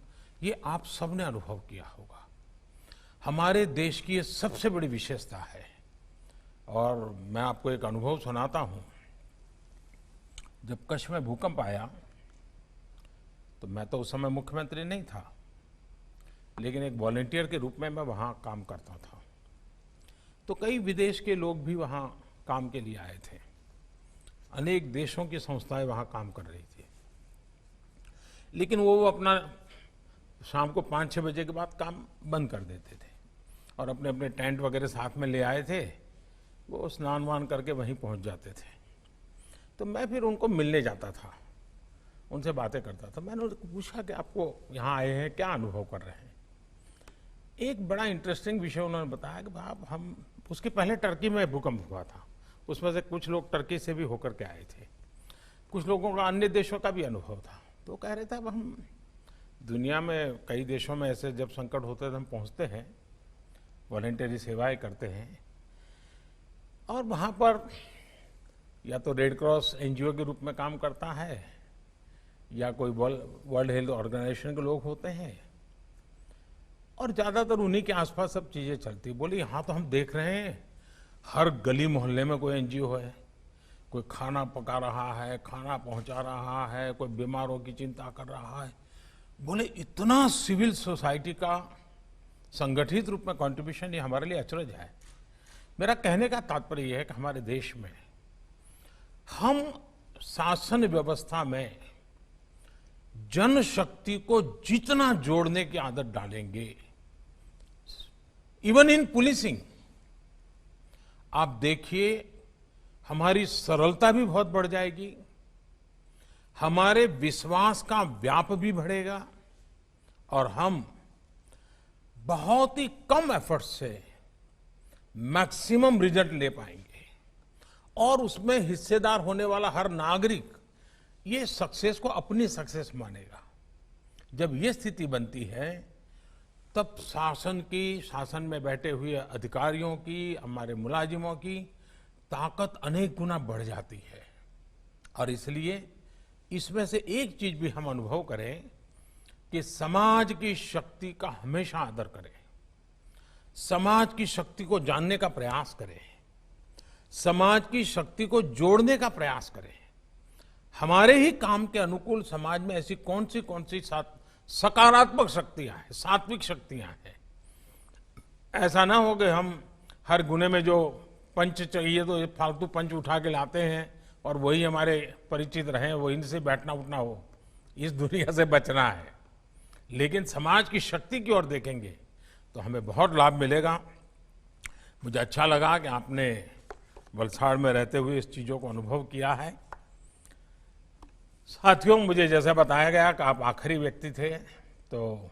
ये आप सबने अनुभव किया होगा। हमारे देश की ये सबसे बड़ी विशेषता है। और मैं आपको एक अनुभव सुनाता हूं। जब कच्छ में भूकंप आया तो मैं तो उस समय मुख्यमंत्री नहीं था, लेकिन एक वॉलंटियर के रूप में मैं वहां काम करता था। तो कई विदेश के लोग भी वहां काम के लिए आए थे। अनेक देशों की संस्थाएं वहां काम कर रही थी, लेकिन वो अपना शाम को 5-6 बजे के बाद काम बंद कर देते थे और अपने अपने टेंट वगैरह साथ में ले आए थे। वो स्नान वान करके वहीं पहुंच जाते थे। तो मैं फिर उनको मिलने जाता था, उनसे बातें करता था। मैंने उनको पूछा कि आपको यहाँ आए हैं, क्या अनुभव कर रहे हैं। एक बड़ा इंटरेस्टिंग विषय उन्होंने बताया कि आप हम उसके पहले टर्की में भूकंप हुआ था, उसमें से कुछ लोग टर्की से भी होकर के आए थे, कुछ लोगों का अन्य देशों का भी अनुभव था। तो कह रहे थे अब हम दुनिया में कई देशों में ऐसे जब संकट होते हैं हम पहुंचते हैं, वॉलंटरी सेवाएं करते हैं और वहाँ पर या तो रेड क्रॉस एनजीओ के रूप में काम करता है या कोई वर्ल्ड हेल्थ ऑर्गेनाइजेशन के लोग होते हैं और ज़्यादातर उन्हीं के आसपास सब चीज़ें चलती। बोली यहाँ तो हम देख रहे हैं हर गली मोहल्ले में कोई एनजीओ है, कोई खाना पका रहा है, खाना पहुँचा रहा है, कोई बीमारों की चिंता कर रहा है। बोले इतना सिविल सोसाइटी का संगठित रूप में कंट्रीब्यूशन, ये हमारे लिए अचरज है। मेरा कहने का तात्पर्य यह है कि हमारे देश में हम शासन व्यवस्था में जनशक्ति को जितना जोड़ने की आदत डालेंगे, इवन इन पुलिसिंग, आप देखिए हमारी सरलता भी बहुत बढ़ जाएगी, हमारे विश्वास का व्याप भी बढ़ेगा और हम बहुत ही कम एफर्ट से मैक्सिमम रिजल्ट ले पाएंगे। और उसमें हिस्सेदार होने वाला हर नागरिक ये सक्सेस को अपनी सक्सेस मानेगा। जब ये स्थिति बनती है तब शासन में बैठे हुए अधिकारियों की, हमारे मुलाजिमों की ताकत अनेक गुना बढ़ जाती है। और इसलिए इसमें से एक चीज भी हम अनुभव करें कि समाज की शक्ति का हमेशा आदर करें, समाज की शक्ति को जानने का प्रयास करें, समाज की शक्ति को जोड़ने का प्रयास करें। हमारे ही काम के अनुकूल समाज में ऐसी कौन सी सकारात्मक शक्तियां हैं, सात्विक शक्तियां हैं। ऐसा ना हो कि हम हर गुने में जो पंच चाहिए तो ये फालतू पंच उठा के लाते हैं और वही हमारे परिचित रहें, वो इनसे बैठना उठना हो। इस दुनिया से बचना है, लेकिन समाज की शक्ति की ओर देखेंगे तो हमें बहुत लाभ मिलेगा। मुझे अच्छा लगा कि आपने वलसाड़ में रहते हुए इस चीज़ों को अनुभव किया है। साथियों, मुझे जैसे बताया गया कि आप आखिरी व्यक्ति थे, तो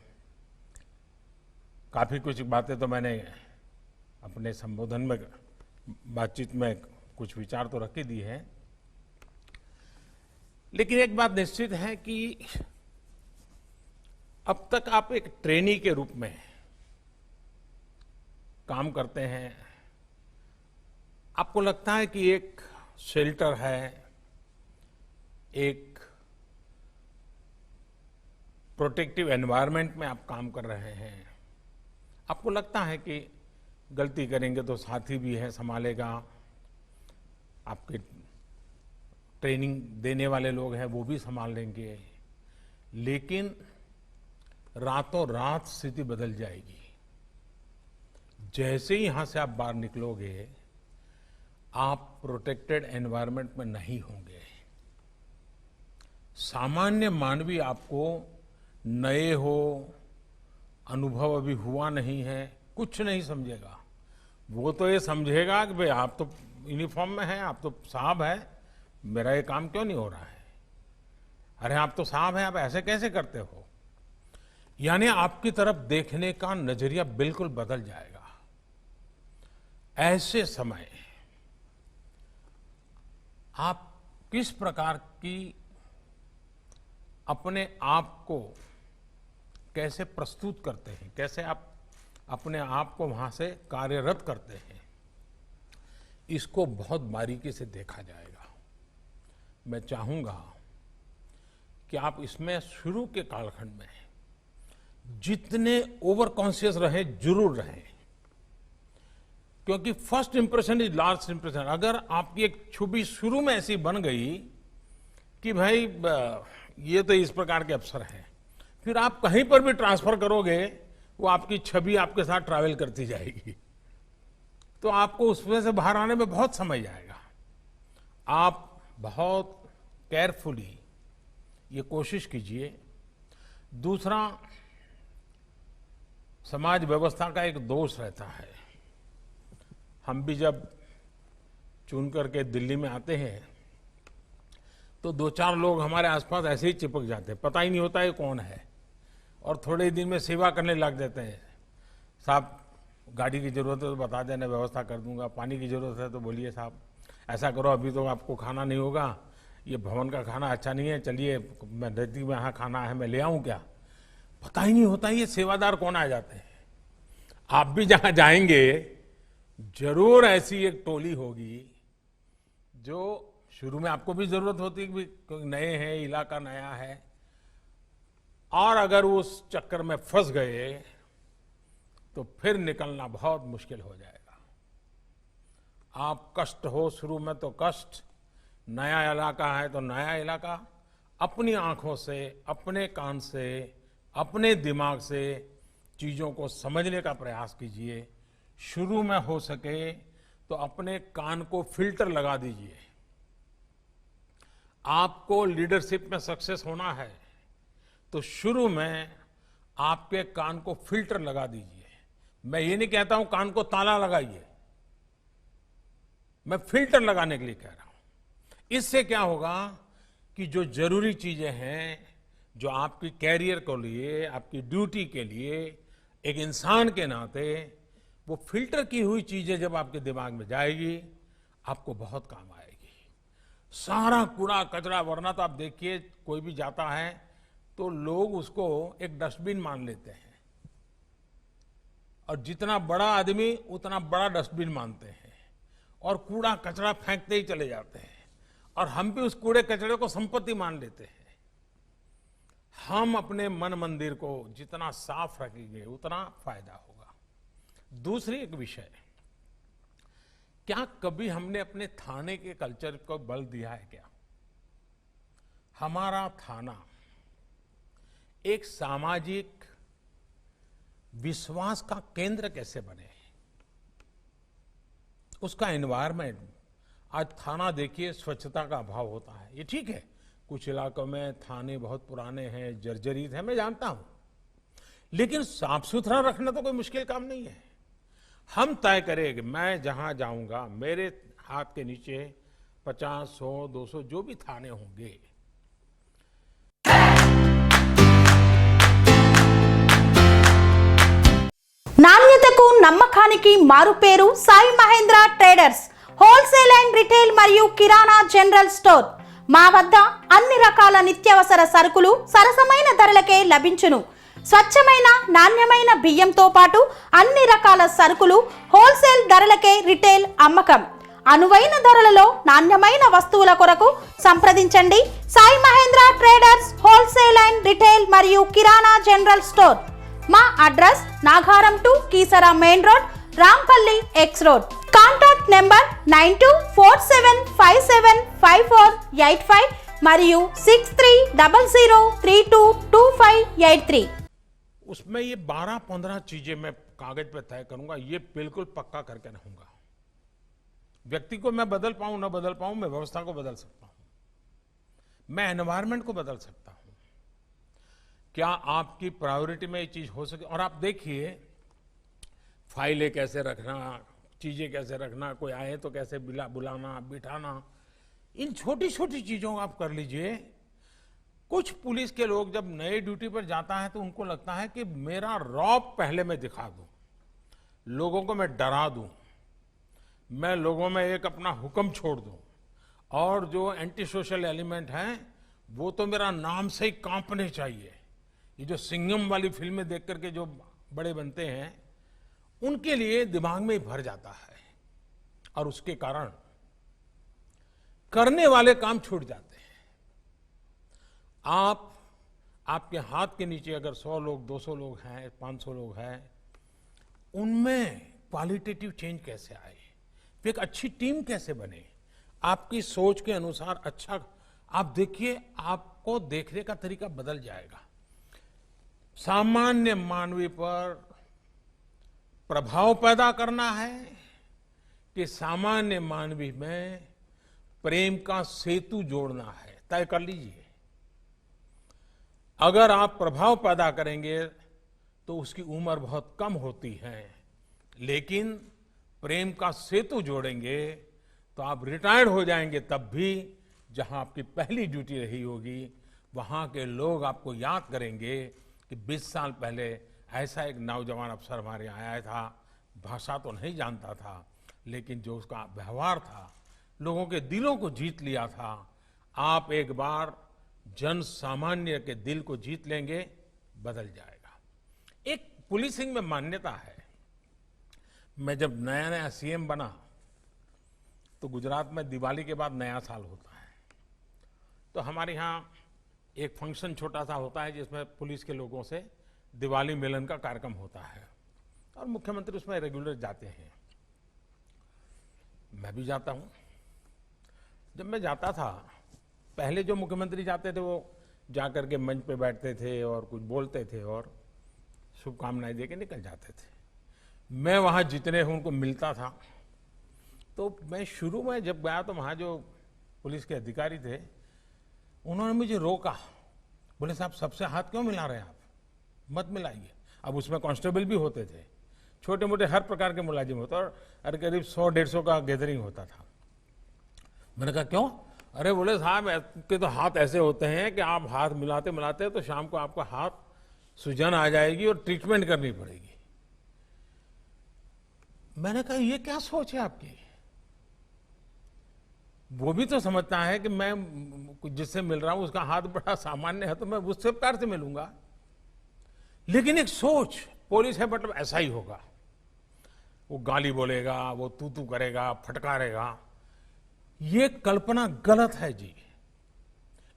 काफ़ी कुछ बातें तो मैंने अपने संबोधन में बातचीत में कुछ विचार तो रख ही दिए हैं, लेकिन एक बात निश्चित है कि अब तक आप एक ट्रेनी के रूप में काम करते हैं। आपको लगता है कि एक शेल्टर है, एक प्रोटेक्टिव एनवायरनमेंट में आप काम कर रहे हैं। आपको लगता है कि गलती करेंगे तो साथी भी है संभालेगा, आपके ट्रेनिंग देने वाले लोग हैं वो भी संभाल लेंगे, लेकिन रातों रात स्थिति बदल जाएगी। जैसे ही यहां से आप बाहर निकलोगे, आप प्रोटेक्टेड एनवायरनमेंट में नहीं होंगे। सामान्य मानवी आपको नए हो, अनुभव अभी हुआ नहीं है, कुछ नहीं समझेगा। वो तो ये समझेगा कि भाई आप तो यूनिफॉर्म में हैं, आप तो साहब हैं, मेरा ये काम क्यों नहीं हो रहा है? अरे आप तो साहब हैं, आप ऐसे कैसे करते हो? यानी आपकी तरफ देखने का नजरिया बिल्कुल बदल जाएगा। ऐसे समय आप किस प्रकार की अपने आप को कैसे प्रस्तुत करते हैं, कैसे आप अपने आप को वहां से कार्यरत करते हैं, इसको बहुत बारीकी से देखा जाएगा। मैं चाहूंगा कि आप इसमें शुरू के कालखंड में जितने ओवर कॉन्शियस रहे जरूर रहे, क्योंकि first impression is last impression. अगर आपकी एक छवि शुरू में ऐसी बन गई कि भाई ये तो इस प्रकार के अफसर हैं, फिर आप कहीं पर भी ट्रांसफर करोगे, वो आपकी छवि आपके साथ ट्रैवल करती जाएगी, तो आपको उसमें से बाहर आने में बहुत समय जाएगा। आप बहुत केयरफुली ये कोशिश कीजिए। दूसरा, समाज व्यवस्था का एक दोष रहता है। हम भी जब चुन करके दिल्ली में आते हैं तो दो चार लोग हमारे आसपास ऐसे ही चिपक जाते हैं, पता ही नहीं होता ये कौन है, और थोड़े दिन में सेवा करने लग जाते हैं। साहब गाड़ी की जरूरत है तो बता देना, व्यवस्था कर दूंगा। पानी की जरूरत है तो बोलिए साहब ऐसा करो, अभी तो आपको खाना नहीं होगा, ये भवन का खाना अच्छा नहीं है, चलिए मैं नजदीक में यहाँ खाना है, मैं ले आऊँ क्या? पता ही नहीं होता ये सेवादार कौन आ जाते हैं। आप भी जहाँ जाएंगे जरूर ऐसी एक टोली होगी जो शुरू में आपको भी जरूरत होती है कि कोई नए हैं, इलाका नया है, और अगर उस चक्कर में फंस गए तो फिर निकलना बहुत मुश्किल हो जाएगा। आप कष्ट हो शुरू में तो कष्ट, नया इलाका है तो नया इलाका, अपनी आंखों से, अपने कान से, अपने दिमाग से चीजों को समझने का प्रयास कीजिए। शुरू में हो सके तो अपने कान को फिल्टर लगा दीजिए। आपको लीडरशिप में सक्सेस होना है तो शुरू में आपके कान को फिल्टर लगा दीजिए। मैं ये नहीं कहता हूं कान को ताला लगाइए, मैं फिल्टर लगाने के लिए कह रहा हूं। इससे क्या होगा कि जो जरूरी चीजें हैं, जो आपकी कैरियर के लिए, आपकी ड्यूटी के लिए, एक इंसान के नाते, वो फिल्टर की हुई चीजें जब आपके दिमाग में जाएगी, आपको बहुत काम आएगी। सारा कूड़ा कचरा, वरना तो आप देखिए कोई भी जाता है तो लोग उसको एक डस्टबिन मान लेते हैं, और जितना बड़ा आदमी उतना बड़ा डस्टबिन मानते हैं, और कूड़ा कचरा फेंकते ही चले जाते हैं, और हम भी उस कूड़े कचरे को संपत्ति मान लेते हैं। हम अपने मन मंदिर को जितना साफ रखेंगे उतना फायदा होगा। दूसरी एक विषय, क्या कभी हमने अपने थाने के कल्चर को बल दिया है क्या? हमारा थाना एक सामाजिक विश्वास का केंद्र कैसे बने, उसका एनवायरनमेंट। आज थाना देखिए, स्वच्छता का अभाव होता है, ये ठीक है, कुछ इलाकों में थाने बहुत पुराने हैं, जर्जरित हैं, मैं जानता हूं, लेकिन साफ सुथरा रखना तो कोई मुश्किल काम नहीं है। हम तय करें कि मैं जहां जाऊंगा मेरे हाथ के नीचे 50, 100, 200 जो भी थाने होंगे, నాణ్యత నాణ్యతకు నమ్మకానికి మారుపేరు Sai Mahendra traders wholesale and retail మరియు కిరాణా జనరల్ స్టోర్. మా వద్ద అన్ని రకాల నిత్యావసర సరుకులు సరసమైన ధరలకే లభించును. స్వచ్ఛమైన నాణ్యమైన బియ్యంతో పాటు అన్ని రకాల సరుకులు హోల్సేల్ ధరలకే రిటైల్ అమ్మకం. అనువైన ధరలలో నాణ్యమైన వస్తువుల కొరకు సంప్రదించండి Sai Mahendra traders wholesale and retail మరియు కిరాణా జనరల్ స్టోర్. మా address Nagaram to Keesara main road, Rampalli X road. Contact number 9247575485 మరియు 6300322583. उसमें ये 12-15 चीजें मैं कागज पे तय करूंगा, ये बिल्कुल पक्का करके रहूंगा. व्यक्ति को मैं बदल पाऊं ना बदल पाऊं, मैं व्यवस्था को बदल सकता हूं, मैं एनवायरनमेंट को बदल सकता हूं. क्या आपकी प्रायोरिटी में ये चीज हो सके? और आप देखिए, फाइलें कैसे रखना, चीजें कैसे रखना, कोई आए तो कैसे बुलाना बिठाना, इन छोटी छोटी चीजों को आप कर लीजिए. कुछ पुलिस के लोग जब नए ड्यूटी पर जाता है तो उनको लगता है कि मेरा रौब पहले मैं दिखा दूं, लोगों को मैं डरा दूं, मैं लोगों में एक अपना हुक्म छोड़ दूं, और जो एंटी सोशल एलिमेंट हैं वो तो मेरा नाम से ही कांपने चाहिए. ये जो सिंघम वाली फिल्में देख करके जो बड़े बनते हैं, उनके लिए दिमाग में भर जाता है और उसके कारण करने वाले काम छूट जाते हैं. आपके हाथ के नीचे अगर 100 लोग 200 लोग हैं, 500 लोग हैं, उनमें क्वालिटेटिव चेंज कैसे आए, एक अच्छी टीम कैसे बने, आपकी सोच के अनुसार अच्छा आप देखिए, आपको देखने का तरीका बदल जाएगा. सामान्य मानवीय पर प्रभाव पैदा करना है कि सामान्य मानवीय में प्रेम का सेतु जोड़ना है, तय कर लीजिए. अगर आप प्रभाव पैदा करेंगे तो उसकी उम्र बहुत कम होती है, लेकिन प्रेम का सेतु जोड़ेंगे तो आप रिटायर्ड हो जाएंगे तब भी जहां आपकी पहली ड्यूटी रही होगी, वहां के लोग आपको याद करेंगे कि 20 साल पहले ऐसा एक नौजवान अफसर हमारे यहाँ आया था, भाषा तो नहीं जानता था, लेकिन जो उसका व्यवहार था लोगों के दिलों को जीत लिया था. आप एक बार जन सामान्य के दिल को जीत लेंगे, बदल जाएगा. एक पुलिसिंग में मान्यता है. मैं जब नया नया सीएम बना तो गुजरात में दिवाली के बाद नया साल होता है, तो हमारे यहाँ एक फंक्शन छोटा सा होता है जिसमें पुलिस के लोगों से दिवाली मिलन का कार्यक्रम होता है और मुख्यमंत्री उसमें रेगुलर जाते हैं. मैं भी जाता हूं. जब मैं जाता था, पहले जो मुख्यमंत्री जाते थे वो जाकर के मंच पे बैठते थे और कुछ बोलते थे और शुभकामनाएं देके निकल जाते थे. मैं वहां जितने हूं उनको मिलता था. तो मैं शुरू में जब गया तो वहां जो पुलिस के अधिकारी थे उन्होंने मुझे रोका, बोले साहब सबसे हाथ क्यों मिला रहे हैं आप, मत मिलाइए. अब उसमें कांस्टेबल भी होते थे, छोटे मोटे हर प्रकार के मुलाजिम होते, और करीब 100-150 का गैदरिंग होता था. मैंने कहा क्यों? अरे बोले साहब के तो हाथ ऐसे होते हैं कि आप हाथ मिलाते मिलाते तो शाम को आपका हाथ सूजन आ जाएगी और ट्रीटमेंट करनी पड़ेगी. मैंने कहा ये क्या सोच है आपकी? वो भी तो समझता है कि मैं जिससे मिल रहा हूं उसका हाथ बड़ा सामान्य है तो मैं उससे प्यार से मिलूंगा, लेकिन एक सोच पुलिस है मतलब ऐसा ही होगा, वो गाली बोलेगा, वो तू तू करेगा, फटकारेगा. ये कल्पना गलत है जी.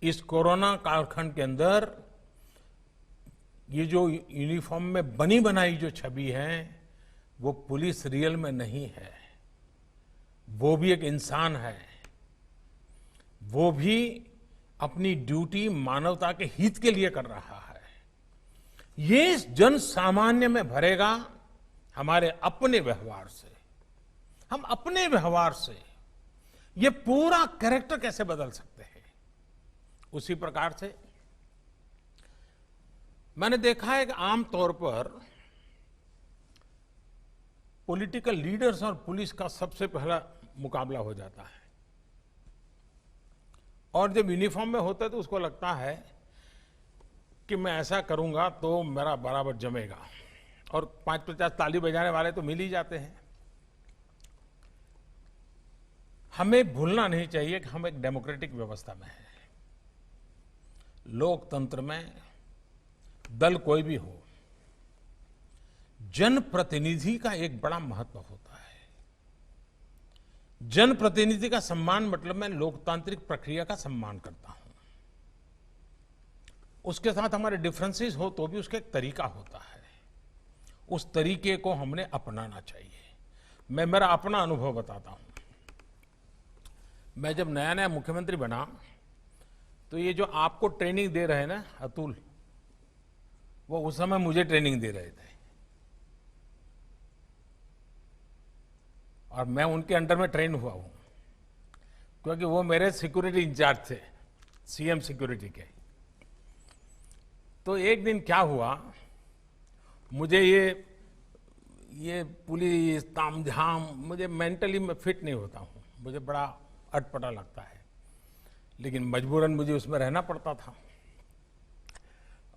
इस कोरोना कालखंड के अंदर ये जो यूनिफॉर्म में बनी बनाई जो छवि है वो पुलिस रियल में नहीं है. वो भी एक इंसान है, वो भी अपनी ड्यूटी मानवता के हित के लिए कर रहा है. ये जन सामान्य में भरेगा हमारे अपने व्यवहार से. हम अपने व्यवहार से ये पूरा कैरेक्टर कैसे बदल सकते हैं. उसी प्रकार से मैंने देखा है कि आमतौर पर पॉलिटिकल लीडर्स और पुलिस का सबसे पहला मुकाबला हो जाता है, और जब यूनिफॉर्म में होता है तो उसको लगता है कि मैं ऐसा करूंगा तो मेरा बराबर जमेगा, और 5-50 ताली बजाने वाले तो मिल ही जाते हैं। हमें भूलना नहीं चाहिए कि हम एक डेमोक्रेटिक व्यवस्था में हैं। लोकतंत्र में दल कोई भी हो, जनप्रतिनिधि का एक बड़ा महत्व होता है। जनप्रतिनिधि का सम्मान मतलब मैं लोकतांत्रिक प्रक्रिया का सम्मान करता हूं। उसके साथ हमारे डिफरेंसेस हो तो भी उसका एक तरीका होता है, उस तरीके को हमने अपनाना चाहिए। मैं मेरा अपना अनुभव बताता हूं। मैं जब नया नया मुख्यमंत्री बना तो ये जो आपको ट्रेनिंग दे रहे हैं ना अतुल, वो उस समय मुझे ट्रेनिंग दे रहे थे और मैं उनके अंडर में ट्रेन हुआ हूं, क्योंकि वो मेरे सिक्योरिटी इंचार्ज थे, सीएम सिक्योरिटी के। तो एक दिन क्या हुआ, मुझे ये पुलिस तामझाम, मुझे मेंटली मैं फिट नहीं होता हूं, मुझे बड़ा अटपटा लगता है, लेकिन मजबूरन मुझे उसमें रहना पड़ता था।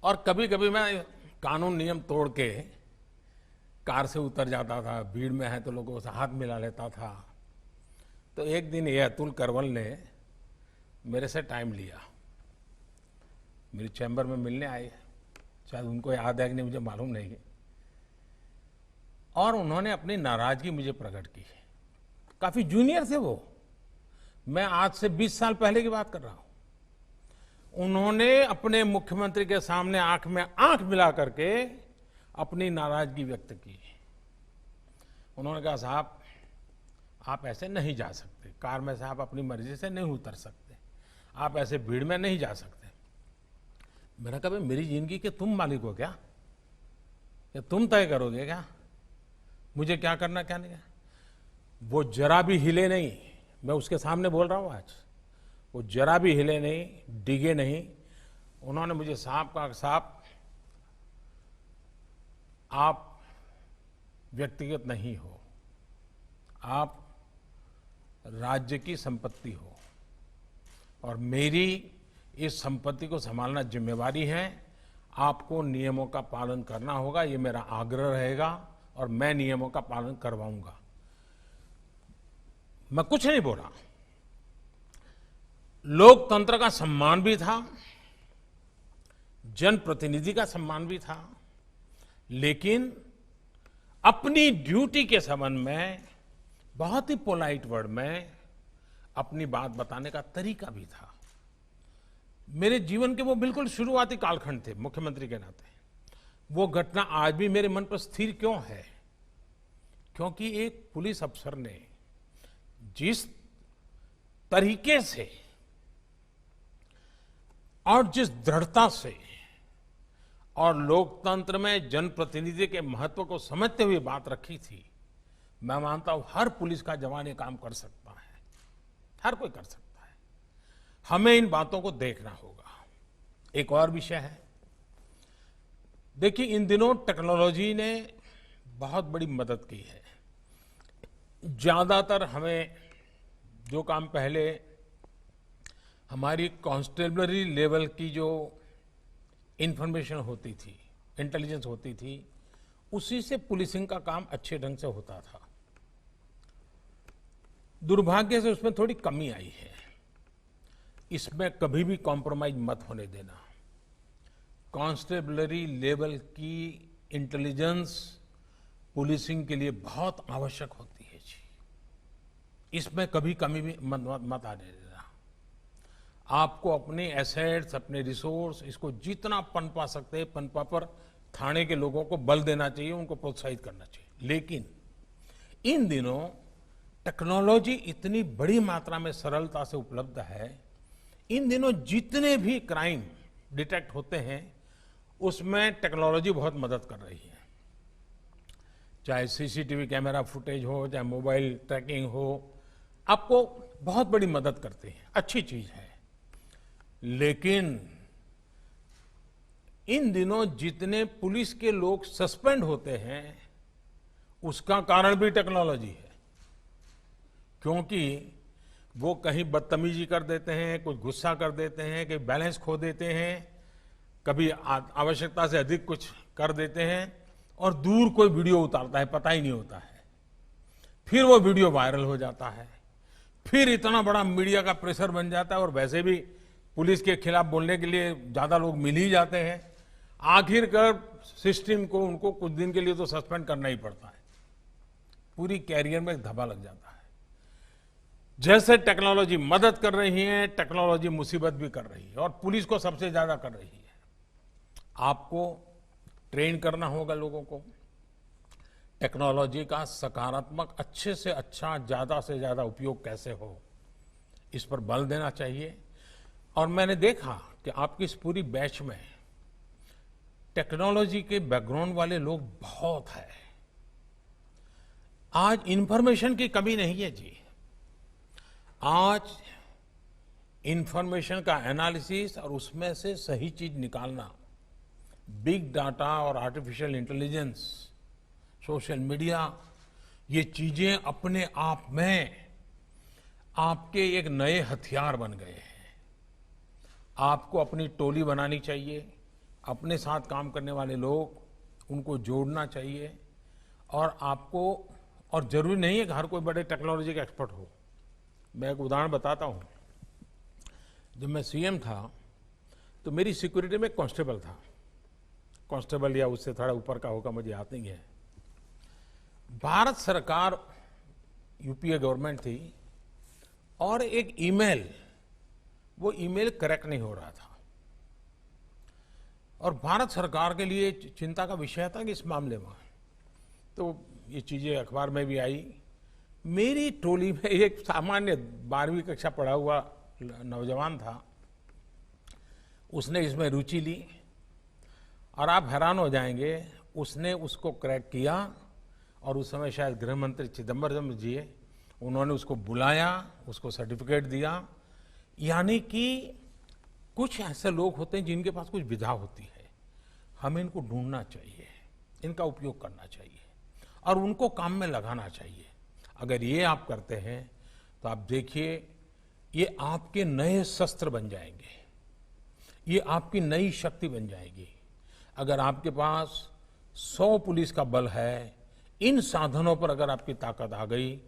और कभी कभी मैं कानून नियम तोड़ के कार से उतर जाता था, भीड़ में है तो लोगों से हाथ मिला लेता था। तो एक दिन ये अतुल करवल ने मेरे से टाइम लिया, मेरी चैम्बर में मिलने आए, शायद उनको याद है कि नहीं मुझे मालूम नहीं, और उन्होंने अपनी नाराजगी मुझे प्रकट की। काफी जूनियर थे वो, मैं आज से 20 साल पहले की बात कर रहा हूं। उन्होंने अपने मुख्यमंत्री के सामने आंख में आंख मिला करके अपनी नाराजगी व्यक्त की। उन्होंने कहा, साहब आप ऐसे नहीं जा सकते, कार में से आप अपनी मर्जी से नहीं उतर सकते, आप ऐसे भीड़ में नहीं जा सकते। मैंने कहा, मेरी जिंदगी के तुम मालिक हो क्या तुम तय करोगे क्या मुझे क्या करना क्या नहीं? वो जरा भी हिले नहीं, मैं उसके सामने बोल रहा हूं आज, वो जरा भी हिले नहीं, डिगे नहीं। उन्होंने मुझे साहब कहा, साहब आप व्यक्तिगत नहीं हो, आप राज्य की संपत्ति हो और मेरी इस संपत्ति को संभालना जिम्मेवारी है। आपको नियमों का पालन करना होगा, ये मेरा आग्रह रहेगा और मैं नियमों का पालन करवाऊंगा। मैं कुछ नहीं बोला। लोकतंत्र का सम्मान भी था, जनप्रतिनिधि का सम्मान भी था, लेकिन अपनी ड्यूटी के संबंध में बहुत ही पोलाइट वर्ड में अपनी बात बताने का तरीका भी था। मेरे जीवन के वो बिल्कुल शुरुआती कालखंड थे मुख्यमंत्री के नाते। वो घटना आज भी मेरे मन पर स्थिर क्यों है? क्योंकि एक पुलिस अफसर ने जिस तरीके से और जिस दृढ़ता से और लोकतंत्र में जनप्रतिनिधि के महत्व को समझते हुए बात रखी थी, मैं मानता हूं हर पुलिस का जवान ये काम कर सकता है, हर कोई कर सकता है। हमें इन बातों को देखना होगा। एक और विषय है, देखिए इन दिनों टेक्नोलॉजी ने बहुत बड़ी मदद की है। ज्यादातर हमें जो काम पहले हमारी कांस्टेबलरी लेवल की जो इंफॉर्मेशन होती थी, इंटेलिजेंस होती थी, उसी से पुलिसिंग का काम अच्छे ढंग से होता था। दुर्भाग्य से उसमें थोड़ी कमी आई है। इसमें कभी भी कॉम्प्रोमाइज मत होने देना। कांस्टेबलरी लेवल की इंटेलिजेंस पुलिसिंग के लिए बहुत आवश्यक होती है जी। इसमें कभी कमी भी मत आने देना। आपको अपने एसेट्स, अपने रिसोर्स, इसको जितना पनपा सकते हैं पनपा पर थाने के लोगों को बल देना चाहिए, उनको प्रोत्साहित करना चाहिए। लेकिन इन दिनों टेक्नोलॉजी इतनी बड़ी मात्रा में सरलता से उपलब्ध है, इन दिनों जितने भी क्राइम डिटेक्ट होते हैं उसमें टेक्नोलॉजी बहुत मदद कर रही है। चाहे सीसीटीवी कैमरा फुटेज हो, चाहे मोबाइल ट्रैकिंग हो, आपको बहुत बड़ी मदद करते हैं, अच्छी चीज है। लेकिन इन दिनों जितने पुलिस के लोग सस्पेंड होते हैं उसका कारण भी टेक्नोलॉजी है, क्योंकि वो कहीं बदतमीजी कर देते हैं, कुछ गुस्सा कर देते हैं, कहीं बैलेंस खो देते हैं, कभी आवश्यकता से अधिक कुछ कर देते हैं और दूर कोई वीडियो उतारता है, पता ही नहीं होता है। फिर वो वीडियो वायरल हो जाता है, फिर इतना बड़ा मीडिया का प्रेशर बन जाता है और वैसे भी पुलिस के खिलाफ बोलने के लिए ज्यादा लोग मिल ही जाते हैं। आखिरकार सिस्टम को उनको कुछ दिन के लिए तो सस्पेंड करना ही पड़ता है, पूरी कैरियर में धब्बा लग जाता है। जैसे टेक्नोलॉजी मदद कर रही है, टेक्नोलॉजी मुसीबत भी कर रही है और पुलिस को सबसे ज्यादा कर रही है। आपको ट्रेन करना होगा लोगों को, टेक्नोलॉजी का सकारात्मक अच्छे से अच्छा ज्यादा से ज्यादा उपयोग कैसे हो, इस पर बल देना चाहिए। और मैंने देखा कि आपकी इस पूरी बैच में टेक्नोलॉजी के बैकग्राउंड वाले लोग बहुत हैं। आज इंफॉर्मेशन की कमी नहीं है जी, आज इंफॉर्मेशन का एनालिसिस और उसमें से सही चीज निकालना, बिग डाटा और आर्टिफिशियल इंटेलिजेंस, सोशल मीडिया, ये चीजें अपने आप में आपके एक नए हथियार बन गए हैं। आपको अपनी टोली बनानी चाहिए, अपने साथ काम करने वाले लोग उनको जोड़ना चाहिए और आपको, और जरूरी नहीं है कि हर कोई बड़े टेक्नोलॉजी का एक्सपर्ट हो। मैं एक उदाहरण बताता हूं। जब मैं सीएम था तो मेरी सिक्योरिटी में एक कांस्टेबल था, कांस्टेबल या उससे थोड़ा ऊपर का होगा, मुझे याद नहीं है। भारत सरकार, यूपीए गवर्नमेंट थी और एक ईमेल, वो ईमेल करेक्ट नहीं हो रहा था और भारत सरकार के लिए चिंता का विषय था कि इस मामले में, तो ये चीजें अखबार में भी आई। मेरी टोली में एक सामान्य 12वीं कक्षा पढ़ा हुआ नौजवान था, उसने इसमें रुचि ली और आप हैरान हो जाएंगे, उसने उसको क्रैक किया और उस समय शायद गृह मंत्री चिदम्बरम जी, उन्होंने उसको बुलाया, उसको सर्टिफिकेट दिया। यानी कि कुछ ऐसे लोग होते हैं जिनके पास कुछ विधा होती है, हमें इनको ढूंढना चाहिए, इनका उपयोग करना चाहिए और उनको काम में लगाना चाहिए। अगर ये आप करते हैं तो आप देखिए, ये आपके नए शस्त्र बन जाएंगे, ये आपकी नई शक्ति बन जाएगी। अगर आपके पास 100 पुलिस का बल है, इन साधनों पर अगर आपकी ताकत आ गई,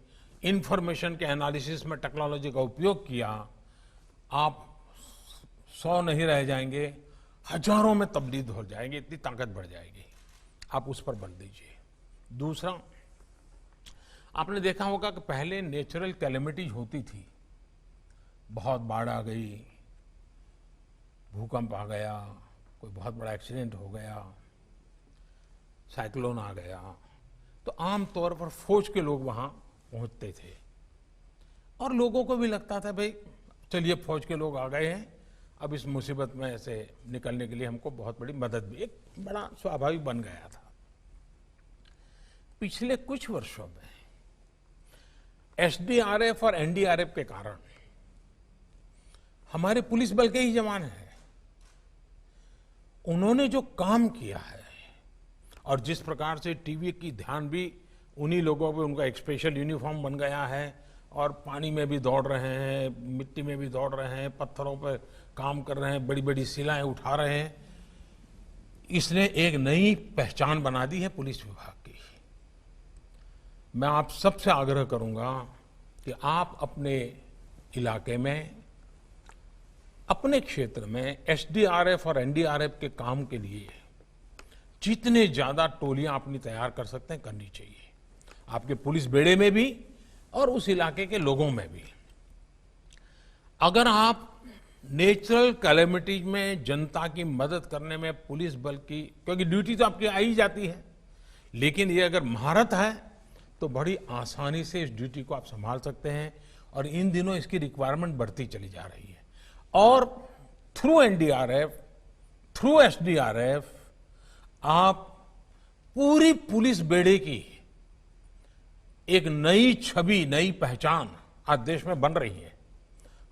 इंफॉर्मेशन के एनालिसिस में टेक्नोलॉजी का उपयोग किया, आप 100 नहीं रह जाएंगे, हजारों में तब्दील हो जाएंगे, इतनी ताकत बढ़ जाएगी। आप उस पर बल दीजिए। दूसरा, आपने देखा होगा कि पहले नेचुरल कैलेमिटीज होती थी, बहुत बाढ़ आ गई, भूकंप आ गया, कोई बहुत बड़ा एक्सीडेंट हो गया, साइक्लोन आ गया, तो आमतौर पर फौज के लोग वहां पहुंचते थे और लोगों को भी लगता था भाई चलिए फौज के लोग आ गए हैं, अब इस मुसीबत में से निकलने के लिए हमको बहुत बड़ी मदद भी, एक बड़ा स्वाभाविक बन गया था। पिछले कुछ वर्षों में एसडीआरएफ और एनडीआरएफ के कारण हमारे पुलिस बल के ही जवान हैं, उन्होंने जो काम किया है और जिस प्रकार से टीवी की ध्यान भी उन्हीं लोगों पे, उनका एक स्पेशल यूनिफॉर्म बन गया है और पानी में भी दौड़ रहे हैं, मिट्टी में भी दौड़ रहे हैं, पत्थरों पर काम कर रहे हैं, बड़ी बड़ी शिलाएं उठा रहे हैं, इसने एक नई पहचान बना दी है पुलिस विभाग की। मैं आप सबसे आग्रह करूंगा कि आप अपने इलाके में, अपने क्षेत्र में एसडीआरएफ और एनडीआरएफ के काम के लिए जितने ज्यादा टोलियां अपनी तैयार कर सकते हैं करनी चाहिए, आपके पुलिस बेड़े में भी और उस इलाके के लोगों में भी। अगर आप नेचुरल कैलेमिटीज में जनता की मदद करने में पुलिस बल की, क्योंकि ड्यूटी तो आपकी आ ही जाती है, लेकिन ये अगर महारत है तो बड़ी आसानी से इस ड्यूटी को आप संभाल सकते हैं और इन दिनों इसकी रिक्वायरमेंट बढ़ती चली जा रही है। और थ्रू एनडीआरएफ, थ्रू एसडीआरएफ आप पूरी पुलिस बेड़े की एक नई छवि, नई पहचान आज देश में बन रही है।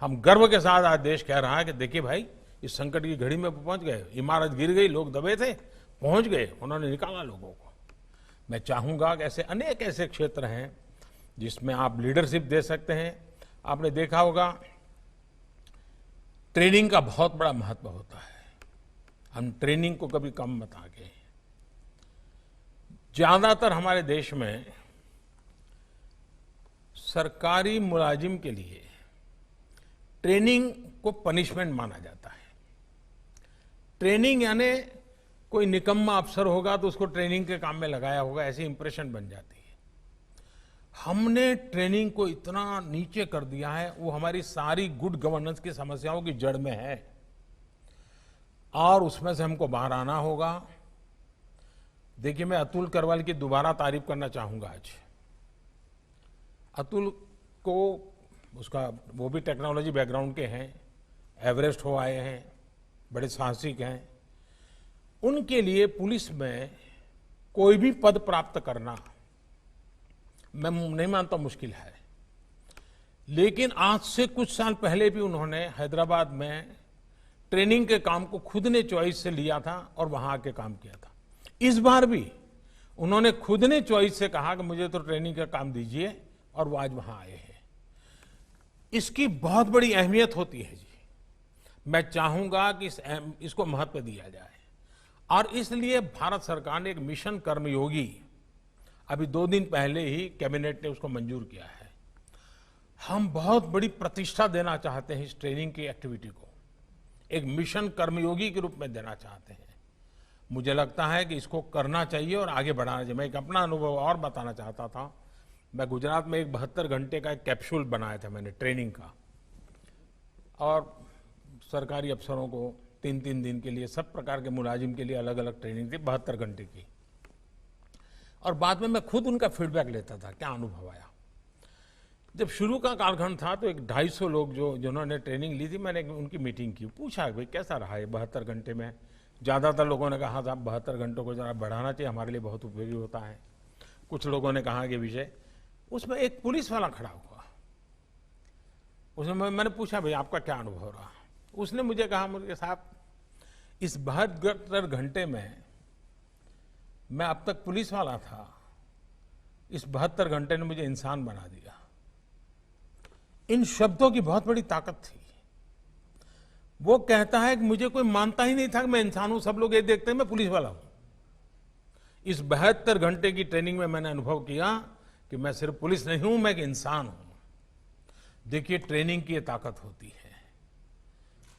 हम गर्व के साथ आज देश कह रहा है कि देखिए भाई, इस संकट की घड़ी में पहुंच गए, इमारत गिर गई, लोग दबे थे, पहुंच गए, उन्होंने निकाला लोगों को। मैं चाहूंगा कि ऐसे अनेक ऐसे क्षेत्र हैं जिसमें आप लीडरशिप दे सकते हैं। आपने देखा होगा ट्रेनिंग का बहुत बड़ा महत्व होता है, हम ट्रेनिंग को कभी कम मत आगे। ज्यादातर हमारे देश में सरकारी मुलाजिम के लिए ट्रेनिंग को पनिशमेंट माना जाता है। ट्रेनिंग यानी कोई निकम्मा अफसर होगा तो उसको ट्रेनिंग के काम में लगाया होगा, ऐसी इंप्रेशन बन जाती है। हमने ट्रेनिंग को इतना नीचे कर दिया है, वो हमारी सारी गुड गवर्नेंस की समस्याओं की जड़ में है और उसमें से हमको बाहर आना होगा। देखिए, मैं अतुल करवाल की दोबारा तारीफ करना चाहूंगा आज। अतुल को उसका वो भी टेक्नोलॉजी बैकग्राउंड के हैं, एवरेस्ट हो आए हैं, बड़े साहसिक हैं। उनके लिए पुलिस में कोई भी पद प्राप्त करना मैं नहीं मानता मुश्किल है, लेकिन आज से कुछ साल पहले भी उन्होंने हैदराबाद में ट्रेनिंग के काम को खुद ने चॉइस से लिया था और वहां आके काम किया था। इस बार भी उन्होंने खुद ने चॉइस से कहा कि मुझे तो ट्रेनिंग का काम दीजिए और वो आज वहां आए हैं। इसकी बहुत बड़ी अहमियत होती है जी। मैं चाहूंगा कि इसको महत्व दिया जाए और इसलिए भारत सरकार ने एक मिशन कर्मयोगी अभी 2 दिन पहले ही कैबिनेट ने उसको मंजूर किया है। हम बहुत बड़ी प्रतिष्ठा देना चाहते हैं इस ट्रेनिंग की एक्टिविटी को, एक मिशन कर्मयोगी के रूप में देना चाहते हैं। मुझे लगता है कि इसको करना चाहिए और आगे बढ़ाना चाहिए। मैं एक अपना अनुभव और बताना चाहता था। मैं गुजरात में एक 72 घंटे का एक कैप्सूल बनाया था मैंने ट्रेनिंग का, और सरकारी अफसरों को 3-3 दिन के लिए, सब प्रकार के मुलाजिम के लिए अलग अलग ट्रेनिंग थी 72 घंटे की। और बाद में मैं खुद उनका फीडबैक लेता था, क्या अनुभव आया। जब शुरू का कालखंड था तो एक 250 लोग जिन्होंने ट्रेनिंग ली थी, मैंने उनकी मीटिंग की, पूछा भाई कैसा रहा है 72 घंटे में। ज़्यादातर लोगों ने कहा था 72 घंटों को जरा बढ़ाना चाहिए, हमारे लिए बहुत उपयोगी होता है। कुछ लोगों ने कहा कि विषय, उसमें एक पुलिस वाला खड़ा हुआ, उसमें मैंने पूछा भाई आपका क्या अनुभव रहा। उसने मुझे कहा, मुझे साहब इस 72 घंटे में मैं अब तक पुलिस वाला था, इस 72 घंटे ने मुझे इंसान बना दिया। इन शब्दों की बहुत बड़ी ताकत थी। वो कहता है कि मुझे कोई मानता ही नहीं था कि मैं इंसान हूं, सब लोग ये देखते हैं मैं पुलिस वाला हूं। इस 72 घंटे की ट्रेनिंग में मैंने अनुभव किया कि मैं सिर्फ पुलिस नहीं हूं, मैं एक इंसान हूं। देखिए, ट्रेनिंग की ये ताकत होती है।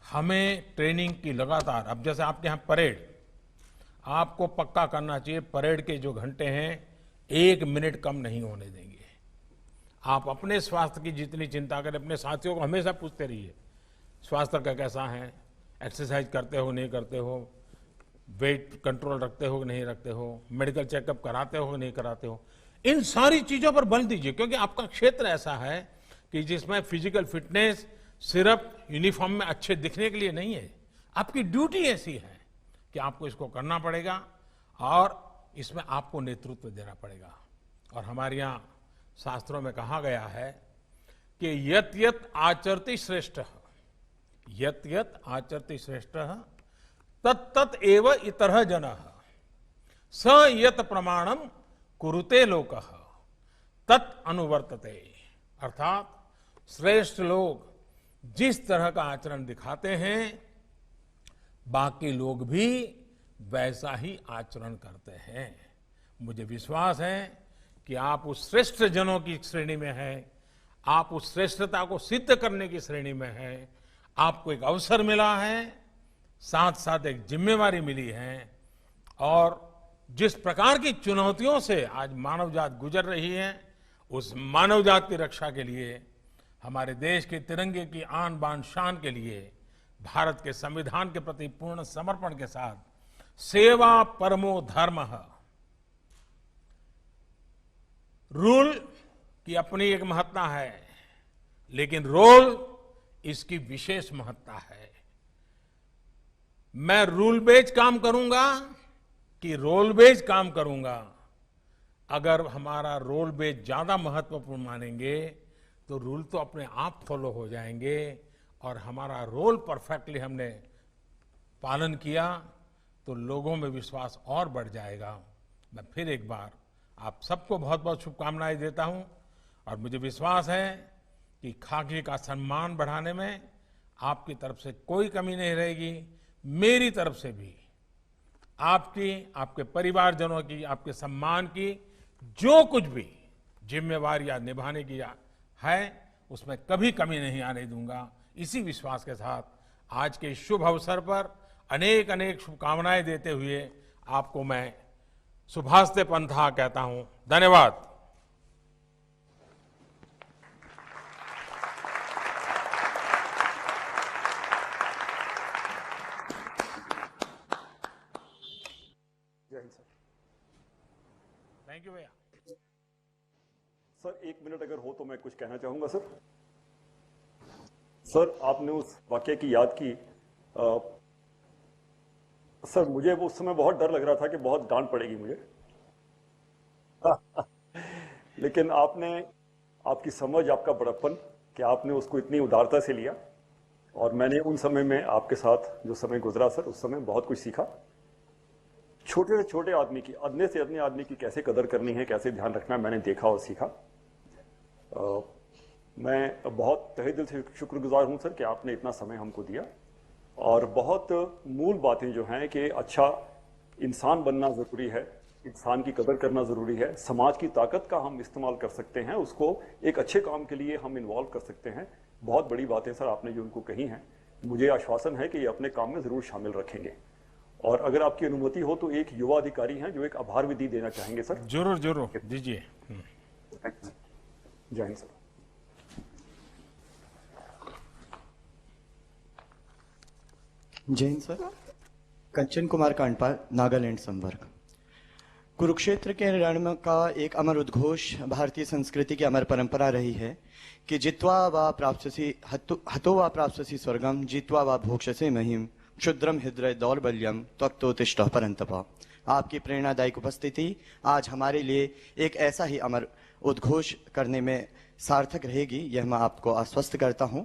हमें ट्रेनिंग की लगातार, अब जैसे आपके यहां परेड, आपको पक्का करना चाहिए परेड के जो घंटे हैं 1 मिनट कम नहीं होने देंगे। आप अपने स्वास्थ्य की जितनी चिंता करें, अपने साथियों को हमेशा पूछते रहिए स्वास्थ्य का कैसा है, एक्सरसाइज करते हो नहीं करते हो, वेट कंट्रोल रखते हो नहीं रखते हो, मेडिकल चेकअप कराते हो नहीं कराते हो। इन सारी चीजों पर बल दीजिए, क्योंकि आपका क्षेत्र ऐसा है कि जिसमें फिजिकल फिटनेस सिर्फ यूनिफॉर्म में अच्छे दिखने के लिए नहीं है। आपकी ड्यूटी ऐसी है कि आपको इसको करना पड़ेगा और इसमें आपको नेतृत्व देना पड़ेगा। और हमारे यहाँ शास्त्रों में कहा गया है कि यत यत आचरति श्रेष्ठ, यत यत आचरति श्रेष्ठ तत् तत् एव इतरः जनः स यत प्रमाणम कुरुते लोकः तत् अनुवर्तते। अर्थात श्रेष्ठ लोग जिस तरह का आचरण दिखाते हैं, बाकी लोग भी वैसा ही आचरण करते हैं। मुझे विश्वास है कि आप उस श्रेष्ठ जनों की श्रेणी में हैं, आप उस श्रेष्ठता को सिद्ध करने की श्रेणी में हैं। आपको एक अवसर मिला है, साथ साथ एक जिम्मेवारी मिली है, और जिस प्रकार की चुनौतियों से आज मानव जात गुजर रही है, उस मानव जात की रक्षा के लिए, हमारे देश के तिरंगे की आन बान शान के लिए, भारत के संविधान के प्रति पूर्ण समर्पण के साथ सेवा परमो धर्मः। रूल की अपनी एक महत्ता है, लेकिन रोल इसकी विशेष महत्ता है। मैं रूल बेस्ड काम करूंगा कि रोल बेस्ड काम करूंगा। अगर हमारा रोल बेस्ड ज्यादा महत्वपूर्ण मानेंगे तो रूल तो अपने आप फॉलो हो जाएंगे, और हमारा रोल परफेक्टली हमने पालन किया तो लोगों में विश्वास और बढ़ जाएगा। मैं फिर एक बार आप सबको बहुत बहुत शुभकामनाएं देता हूं, और मुझे विश्वास है कि खाकी का सम्मान बढ़ाने में आपकी तरफ से कोई कमी नहीं रहेगी, मेरी तरफ से भी आपकी, आपके परिवारजनों की, आपके सम्मान की जो कुछ भी जिम्मेवारियां निभाने की है, उसमें कभी कमी नहीं आने दूंगा। इसी विश्वास के साथ आज के शुभ अवसर पर अनेक अनेक शुभकामनाएं देते हुए आपको मैं शुभास्ते पंथा कहता हूं। धन्यवाद। थैंक यू भैया। सर 1 मिनट अगर हो तो मैं कुछ कहना चाहूंगा। सर आपने उस वाकये की याद की। सर मुझे उस समय बहुत डर लग रहा था कि बहुत डांट पड़ेगी मुझे लेकिन आपकी समझ, आपका बड़प्पन कि आपने उसको इतनी उदारता से लिया, और मैंने उन समय में आपके साथ जो समय गुजरा सर, उस समय बहुत कुछ सीखा। छोटे से छोटे आदमी की, अदने से अदने आदमी की कैसे कदर करनी है, कैसे ध्यान रखना है, मैंने देखा और सीखा। मैं बहुत तहे दिल से शुक्रगुजार हूं सर कि आपने इतना समय हमको दिया, और बहुत मूल बातें जो हैं कि अच्छा इंसान बनना ज़रूरी है, इंसान की कदर करना ज़रूरी है, समाज की ताकत का हम इस्तेमाल कर सकते हैं, उसको एक अच्छे काम के लिए हम इन्वॉल्व कर सकते हैं। बहुत बड़ी बातें सर आपने जो उनको कही हैं, मुझे आश्वासन है कि ये अपने काम में ज़रूर शामिल रखेंगे। और अगर आपकी अनुमति हो तो एक युवा अधिकारी हैं जो एक आभार विधि देना चाहेंगे सर। जरूर जरूर दीजिए। जय हिंद सर। जय हिंद सर। कंचन कुमार कांडपाल, नागालैंड संवर्ग। कुरुक्षेत्र के रण का एक अमर उद्घोष भारतीय संस्कृति की अमर परंपरा रही है कि जित्वा वा प्राप्स्यसि हतो वा प्राप्स्यसि स्वर्गम, जित्वा वा भोक्ष्यसे महिम, क्षुद्रम हृदय दौर्बल्यम त्वक्तोतिष्ठः परंतप। आपकी प्रेरणादायक उपस्थिति आज हमारे लिए एक ऐसा ही अमर उद्घोष करने में सार्थक रहेगी, यह मैं आपको आश्वस्त करता हूं।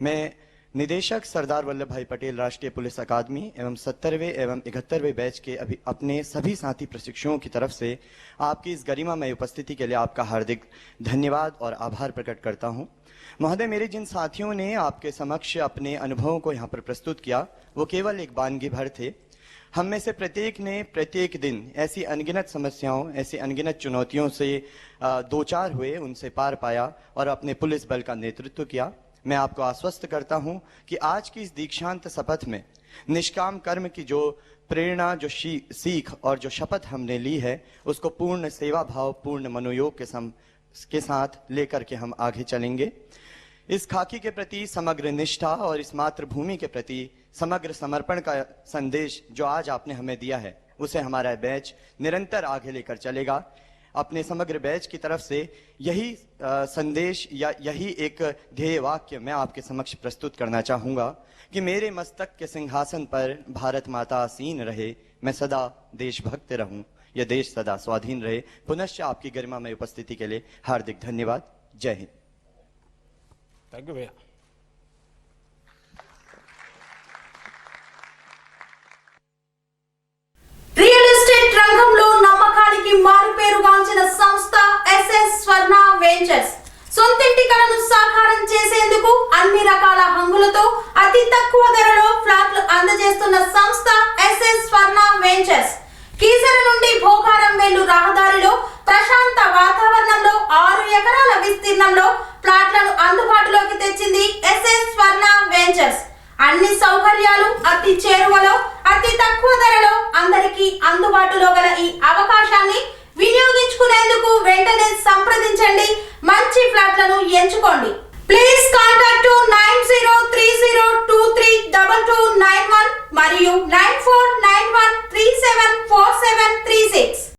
मैं निदेशक सरदार वल्लभ भाई पटेल राष्ट्रीय पुलिस अकादमी एवं 70वें एवं 71वें बैच के अपने सभी साथी प्रशिक्षुओं की तरफ से आपकी इस गरिमामय उपस्थिति के लिए आपका हार्दिक धन्यवाद और आभार प्रकट करता हूं। महोदय, मेरे जिन साथियों ने आपके समक्ष अपने अनुभवों को यहाँ पर प्रस्तुत किया, वो केवल एक बानगी भर थे। हम में से प्रत्येक ने प्रत्येक दिन ऐसी अनगिनत समस्याओं, ऐसी अनगिनत चुनौतियों से दो चार हुए, उनसे पार पाया और अपने पुलिस बल का नेतृत्व किया। मैं आपको आश्वस्त करता हूं कि आज की इस दीक्षांत शपथ में निष्काम कर्म की जो प्रेरणा, जो सीख और जो शपथ हमने ली है, उसको पूर्ण सेवा भाव, पूर्ण मनोयोग के साथ लेकर के हम आगे चलेंगे। इस खाकी के प्रति समग्र निष्ठा और इस मातृभूमि के प्रति समग्र समर्पण का संदेश जो आज आपने हमें दिया है, उसे हमारा बैच निरंतर आगे लेकर चलेगा। अपने समग्र बैच की तरफ से यही संदेश या यही एक ध्येय वाक्य मैं आपके समक्ष प्रस्तुत करना चाहूंगा कि मेरे मस्तक के सिंहासन पर भारत माता आसीन रहे, मैं सदा देशभक्त रहूं, यह देश सदा स्वाधीन रहे। पुनश्च आपकी गरिमा में उपस्थिति के लिए हार्दिक धन्यवाद। जय हिंद। थैंक यू भैया। రియల్ ఎస్టేట్ రంగంలో నమ్మకానికి మారుపేరుగాంచిన సంస్థ ఎస్ఎస్ స్వర్ణ వెంచర్స్ సొంతింటి కలను సాకారం చేసేందుకు అన్ని రకాల హంగులతో అతి తక్కువ ధరలో ఫ్లాట్లు అందజేస్తున్న సంస్థ ఎస్ఎస్ స్వర్ణ వెంచర్స్ కీసర నుండి భోగారం వెళ్ళు రహదారిలో ప్రశాంత వాతావరణంలో 6 ఎకరాల విస్తీర్ణంలో ఫ్లాట్లను అందుబాటులోకి తెచ్చింది ఎస్ఎస్ స్వర్ణ వెంచర్స్। అన్ని సౌకర్యాలు అతి చేరువలో, అతి తక్కువ ధరలో అందరికీ అందుబాటులో గల ఈ అవకాశాన్ని వినియోగించుకునేందుకు వెంటనే సంప్రదించండి, మంచి ఫ్లాట్లను ఎంచుకోండి। ప్లీజ్ కాంటాక్ట్ 9030232291 మరియు 949137